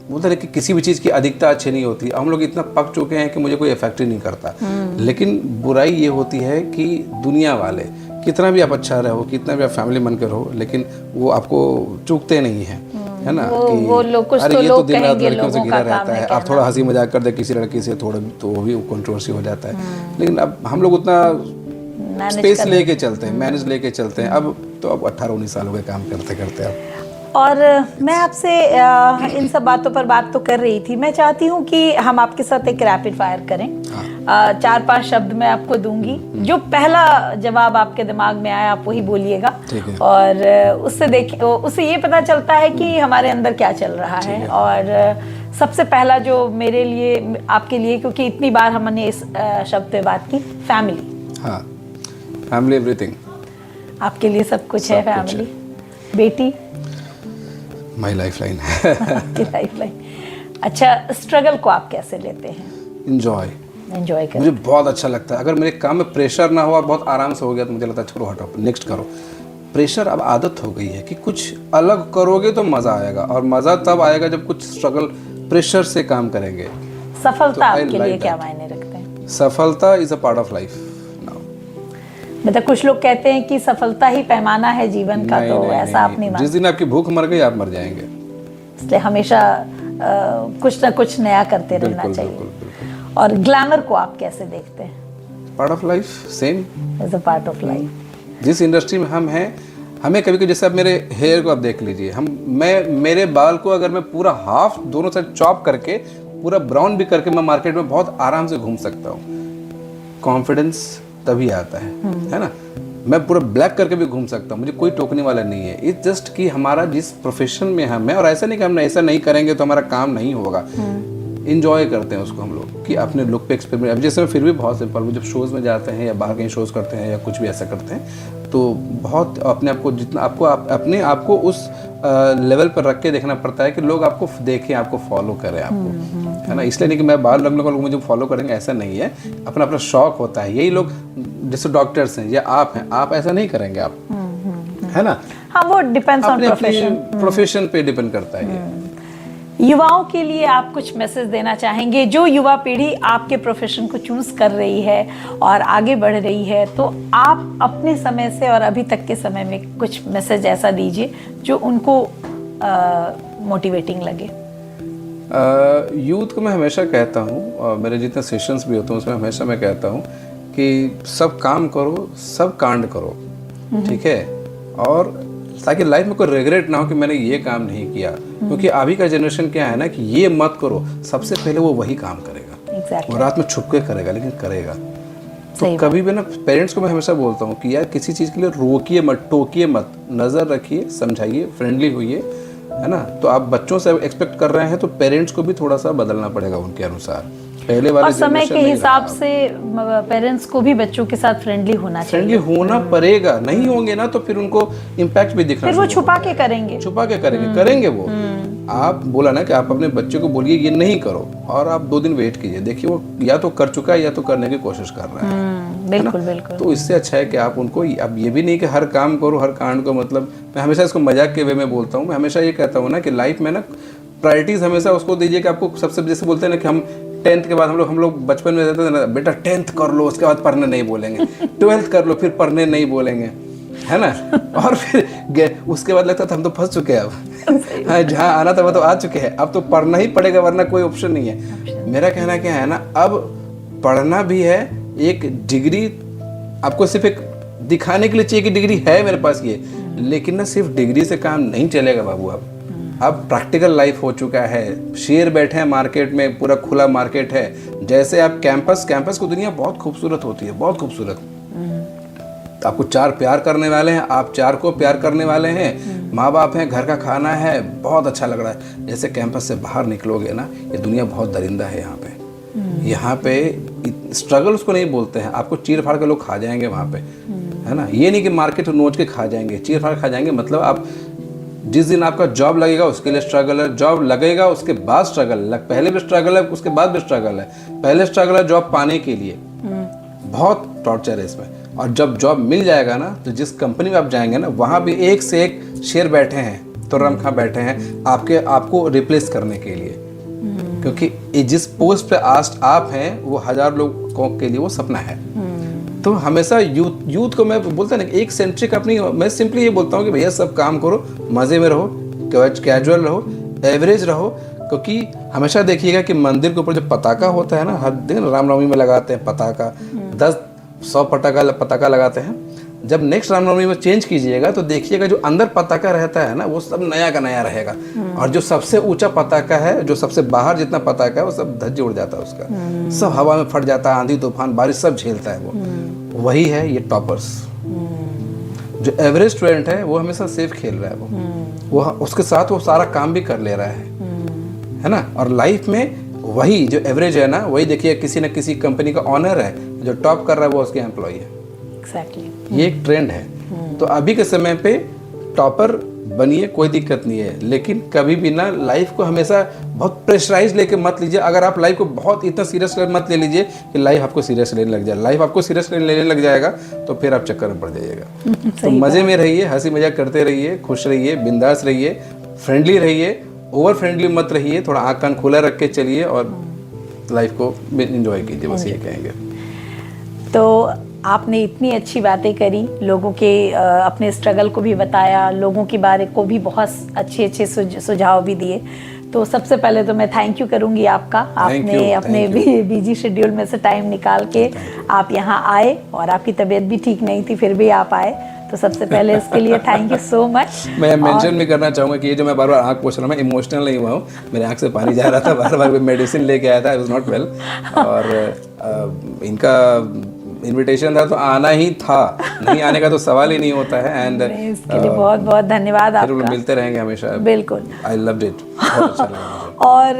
बोलते हैं कि किसी भी चीज़ की अधिकता अच्छी नहीं होती। हम लोग इतना पक चुके हैं कि मुझे कोई इफेक्ट ही नहीं करता। लेकिन बुराई ये होती है कि दुनिया वाले कितना भी आप अच्छा रहो, कितना भी आप फैमिली मन के रहो, लेकिन वो आपको चूकते नहीं हैं, है ना, वो लोग कुछ अरे तो ये तो लोग दिन रात कहेंगे, लड़कियों से लोगों घिरा का काम रहता है है। आप थोड़ा हंसी मजाक कर दे किसी लड़की से थोड़ा, तो वो भी कंट्रोवर्सी हो जाता है। लेकिन अब हम लोग उतना स्पेस लेके चलते हैं, मैनेज लेके चलते हैं। अब तो अब 18-19 साल हो गए काम करते करते। अब और मैं आपसे इन सब बातों पर बात तो कर रही थी, मैं चाहती हूँ कि हम आपके साथ एक रैपिड फायर करें। 4-5 शब्द मैं आपको दूंगी, जो पहला जवाब आपके दिमाग में आया आप वही बोलिएगा, और उससे ये पता चलता है कि हमारे अंदर क्या चल रहा है। और सबसे पहला जो मेरे लिए, आपके लिए, क्योंकि इतनी बार हमने इस शब्द पे बात की, फैमिली। हाँ, फैमिली एवरीथिंग। आपके लिए सब कुछ है फैमिली। बेटी माई लाइफलाइन। आपकी लाइफलाइन। अच्छा, स्ट्रगल को आप कैसे लेते हैं? एंजॉय कर, मुझे बहुत अच्छा लगता है। अगर मेरे काम में प्रेशर ना हो और बहुत आराम से हो गया तो मुझे लगता है छोड़ो हटो नेक्स्ट करो। प्रेशर अब आदत हो गई है कि कुछ अलग करोगे तो मज़ा आएगा, और मज़ा तब आएगा जब कुछ स्ट्रगल प्रेशर से काम करेंगे। सफलता आपके लिए क्या मायने रखते हैं? सफलता is a part of life. मतलब कुछ लोग कहते हैं कि सफलता ही पैमाना है जीवन का, तो ऐसा आप नहीं मानते? जिस दिन आपकी भूख मर गई आप मर जाएंगे। इसलिए हमेशा कुछ ना कुछ नया करते रहना चाहिए। बिल्कुल। और ग्लैमर को आप कैसे देखते हैं? Part of life, same as a part of life. जिस इंडस्ट्री में हम हैं, हमें कभी कभी, जैसे आप मेरे हेयर को आप देख लीजिए, मेरे बाल को अगर मैं पूरा हाफ दोनों साइड चॉप करके पूरा ब्राउन भी करके मैं मार्केट में बहुत आराम से घूम सकता हूँ। कॉन्फिडेंस तभी आता है ना। मैं पूरा ब्लैक करके भी घूम सकता हूँ, मुझे कोई टोकने वाला नहीं है। इट्स जस्ट कि हमारा जिस प्रोफेशन में हम हैं, और ऐसा नहीं कि हम ऐसा नहीं करेंगे तो हमारा काम नहीं होगा। इंजॉय करते हैं उसको हम लोग कि अपने लुक पे एक्सपेरिमेंट। अब जैसे फिर भी बहुत सिंपल, वो जब शोज़ में जाते हैं या बाहर कहीं शोज़ करते हैं या कुछ भी ऐसा करते हैं, तो बहुत अपने आप को, जितना आपको अपने आप को उस लेवल पर रख के देखना पड़ता है कि लोग आपको देखें, आपको फॉलो करें आपको, है ना। इसलिए नहीं कि मैं बाल रंग लूँगा लोग मुझे फॉलो करेंगे, ऐसा नहीं है। अपना अपना शौक होता है। यही लोग जैसे डॉक्टर्स हैं या आप हैं, आप ऐसा नहीं करेंगे आप, है ना। हाँ, वो डिपेंड्स ऑन प्रोफेशन पे डिपेंड करता है ये। युवाओं के लिए आप कुछ मैसेज देना चाहेंगे? जो युवा पीढ़ी आपके प्रोफेशन को चूज कर रही है और आगे बढ़ रही है, तो आप अपने समय से और अभी तक के समय में कुछ मैसेज ऐसा दीजिए जो उनको मोटिवेटिंग लगे। यूथ को मैं हमेशा कहता हूँ, और मेरे जितने सेशंस भी होते हैं उसमें हमेशा मैं कहता हूँ कि सब काम करो, सब कांड करो, ठीक है, और ताकि लाइफ में कोई रिग्रेट ना हो कि मैंने ये काम नहीं किया। क्योंकि अभी का जनरेशन क्या है ना कि ये मत करो, सबसे पहले वो वही काम करेगा। वो रात में छुप के करेगा, लेकिन करेगा। तो कभी भी ना, पेरेंट्स को मैं हमेशा बोलता हूँ कि यार किसी चीज़ के लिए रोकिए मत, टोकिए मत, नज़र रखिए, समझाइए, फ्रेंडली होइए, है ना। तो आप बच्चों से एक्सपेक्ट कर रहे हैं तो पेरेंट्स को भी थोड़ा सा बदलना पड़ेगा उनके अनुसार। पहले वाले और समय के हिसाब से पेरेंट्स को भी बच्चों के साथ फ्रेंडली होना चाहिए। फ्रेंडली होना पड़ेगा, नहीं होंगे ना तो फिर उनको इम्पैक्ट भी दिखना, फिर वो छुपा के करेंगे वो। आप बोला ना कि आप अपने बच्चे को बोलिए ये नहीं करो, और आप 2 दिन वेट कीजिए, देखिए वो या तो कर चुका है या तो करने की कोशिश कर रहा है। बिल्कुल बिल्कुल। तो इससे अच्छा है कि आप उनको, अब ये भी नहीं कि हर काम करो, हर कांड को, मतलब मैं हमेशा इसको मजाक के वे में बोलता हूँ। मैं हमेशा ये कहता हूँ ना कि लाइफ में ना प्रायोरिटीज़ हमेशा उसको दीजिए कि आपको सबसे, जैसे बोलते हैं ना कि हम 10th के बाद हम लोग बचपन में रहते थे ना, बेटा 10th कर लो उसके बाद पढ़ने नहीं बोलेंगे, 12th कर लो फिर पढ़ने नहीं बोलेंगे, है ना। और फिर उसके बाद लगता था हम तो फंस चुके हैं अब। हाँ, जहाँ आना था वो तो आ चुके हैं, अब तो पढ़ना ही पड़ेगा वरना कोई ऑप्शन नहीं है। मेरा कहना क्या है ना, अब पढ़ना भी है, एक डिग्री आपको सिर्फ एक दिखाने के लिए चाहिए कि डिग्री है मेरे पास ये, लेकिन ना सिर्फ डिग्री से काम नहीं चलेगा बाबू। अब प्रैक्टिकल लाइफ हो चुका है, शेर बैठे हैं मार्केट में, पूरा खुला मार्केट है। जैसे आप कैंपस को दुनिया बहुत खूबसूरत होती है, बहुत खूबसूरत। तो आपको 4 प्यार करने वाले हैं, आप 4 को प्यार करने वाले हैं, माँ बाप हैं, घर का खाना है, बहुत अच्छा लग रहा है। जैसे कैंपस से बाहर निकलोगे ना, ये दुनिया बहुत दरिंदा है यहाँ पे। यहाँ पे स्ट्रगल उसको नहीं बोलते हैं, आपको चीर फाड़ के लोग खा जाएंगे वहाँ पे, है ना। ये नहीं कि मार्केट नोच के खा जाएंगे, चीर फाड़ खा जाएंगे। मतलब आप जिस दिन आपका जॉब लगेगा उसके लिए स्ट्रगल है, जॉब लगेगा उसके बाद स्ट्रगल, पहले भी स्ट्रगल है उसके बाद भी स्ट्रगल है। पहले स्ट्रगल है जॉब पाने के लिए, बहुत टॉर्चर है इसमें। और जब जॉब मिल जाएगा ना, तो जिस कंपनी में आप जाएंगे ना, वहाँ भी एक से एक शेर बैठे हैं, तुर्रम खां बैठे हैं आपको रिप्लेस करने के लिए। क्योंकि जिस पोस्ट पे आस्ट आप हैं, वो 1000 लोगों के लिए वो सपना है। तो हमेशा यूथ को मैं बोलता ना, एक सेंट्रिक अपनी, मैं सिंपली ये बोलता हूँ कि भैया सब काम करो, मज़े में रहो, कैजुअल रहो, एवरेज रहो। क्योंकि हमेशा देखिएगा कि मंदिर के ऊपर जो पताका होता है ना, हर दिन रामनवमी में लगाते हैं पताका, 10-100 पताका लगाते हैं। जब नेक्स्ट रामनवमी में चेंज कीजिएगा तो देखिएगा जो अंदर पताका रहता है ना, वो सब नया का नया रहेगा। और जो सबसे ऊंचा पताका है, जो सबसे बाहर जितना पताका है, वो सब धज्जे उड़ जाता है उसका, सब हवा में फट जाता है, आंधी तूफान बारिश सब झेलता है वो। वही है ये टॉपर्स। जो एवरेज स्टूडेंट है वो हमेशा सेफ खेल रहा है, वो उसके साथ वो सारा काम भी कर ले रहा है ना। और लाइफ में वही जो एवरेज है ना, वही देखिए किसी न किसी कंपनी का ऑनर है, जो टॉप कर रहा है वो उसके एम्प्लॉय है। एग्जैक्टली। ये एक ट्रेंड है। तो अभी के समय पे टॉपर बनिए, कोई दिक्कत नहीं है, लेकिन कभी भी ना लाइफ को हमेशा बहुत प्रेशराइज लेके मत लीजिए। अगर आप लाइफ को बहुत इतना सीरियस मत ले लीजिए कि लाइफ आपको सीरियस लेने लग जाए। लाइफ आपको सीरियस लेने लग जाएगा तो फिर आप चक्कर में पड़ जाइएगा। तो मज़े में रहिए, हंसी मजाक करते रहिए, खुश रहिए, बिंदास रहिए, फ्रेंडली रहिए, ओवर फ्रेंडली मत रहिए, थोड़ा आँख कान खुला रख के चलिए और लाइफ को एंजॉय कीजिए, बस ये कहेंगे। तो आपने इतनी अच्छी बातें करी, लोगों के अपने स्ट्रगल को भी बताया, लोगों के बारे को भी बहुत अच्छे सुझाव भी दिए। तो सबसे पहले तो मैं थैंक यू करूंगी आपका, आपने अपने बिजी शेड्यूल में से टाइम निकाल के आप यहाँ आए, और आपकी तबीयत भी ठीक नहीं थी फिर भी आप आए, तो सबसे पहले इसके लिए थैंक यू सो मच। मैं मेंशन भी करना चाहूँगा कि ये जो मैं बार बार आँख पोछ रहा हूँ, मैं इमोशनल नहीं हुआ हूँ, मेरे आँख से पानी जा रहा था, बार बार मेडिसिन लेके आया था, आई वाज नॉट वेल। और इनका इनविटेशन था तो आना ही था, नहीं आने का तो सवाल ही नहीं होता है। एंड इसके लिए बहुत बहुत धन्यवाद आपका। मिलते रहेंगे हमेशा। बिल्कुल, आई लव्ड इट, बहुत अच्छा लगा मुझे। और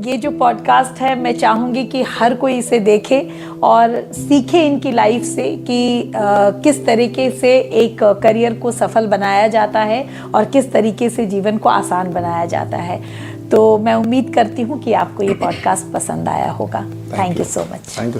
ये जो पॉडकास्ट है, मैं चाहूँगी कि हर कोई इसे देखे और सीखे इनकी लाइफ से कि किस तरीके से एक करियर को सफल बनाया जाता है और किस तरीके से जीवन को आसान बनाया जाता है। तो मैं उम्मीद करती हूँ कि आपको ये पॉडकास्ट पसंद आया होगा। Thank you so much.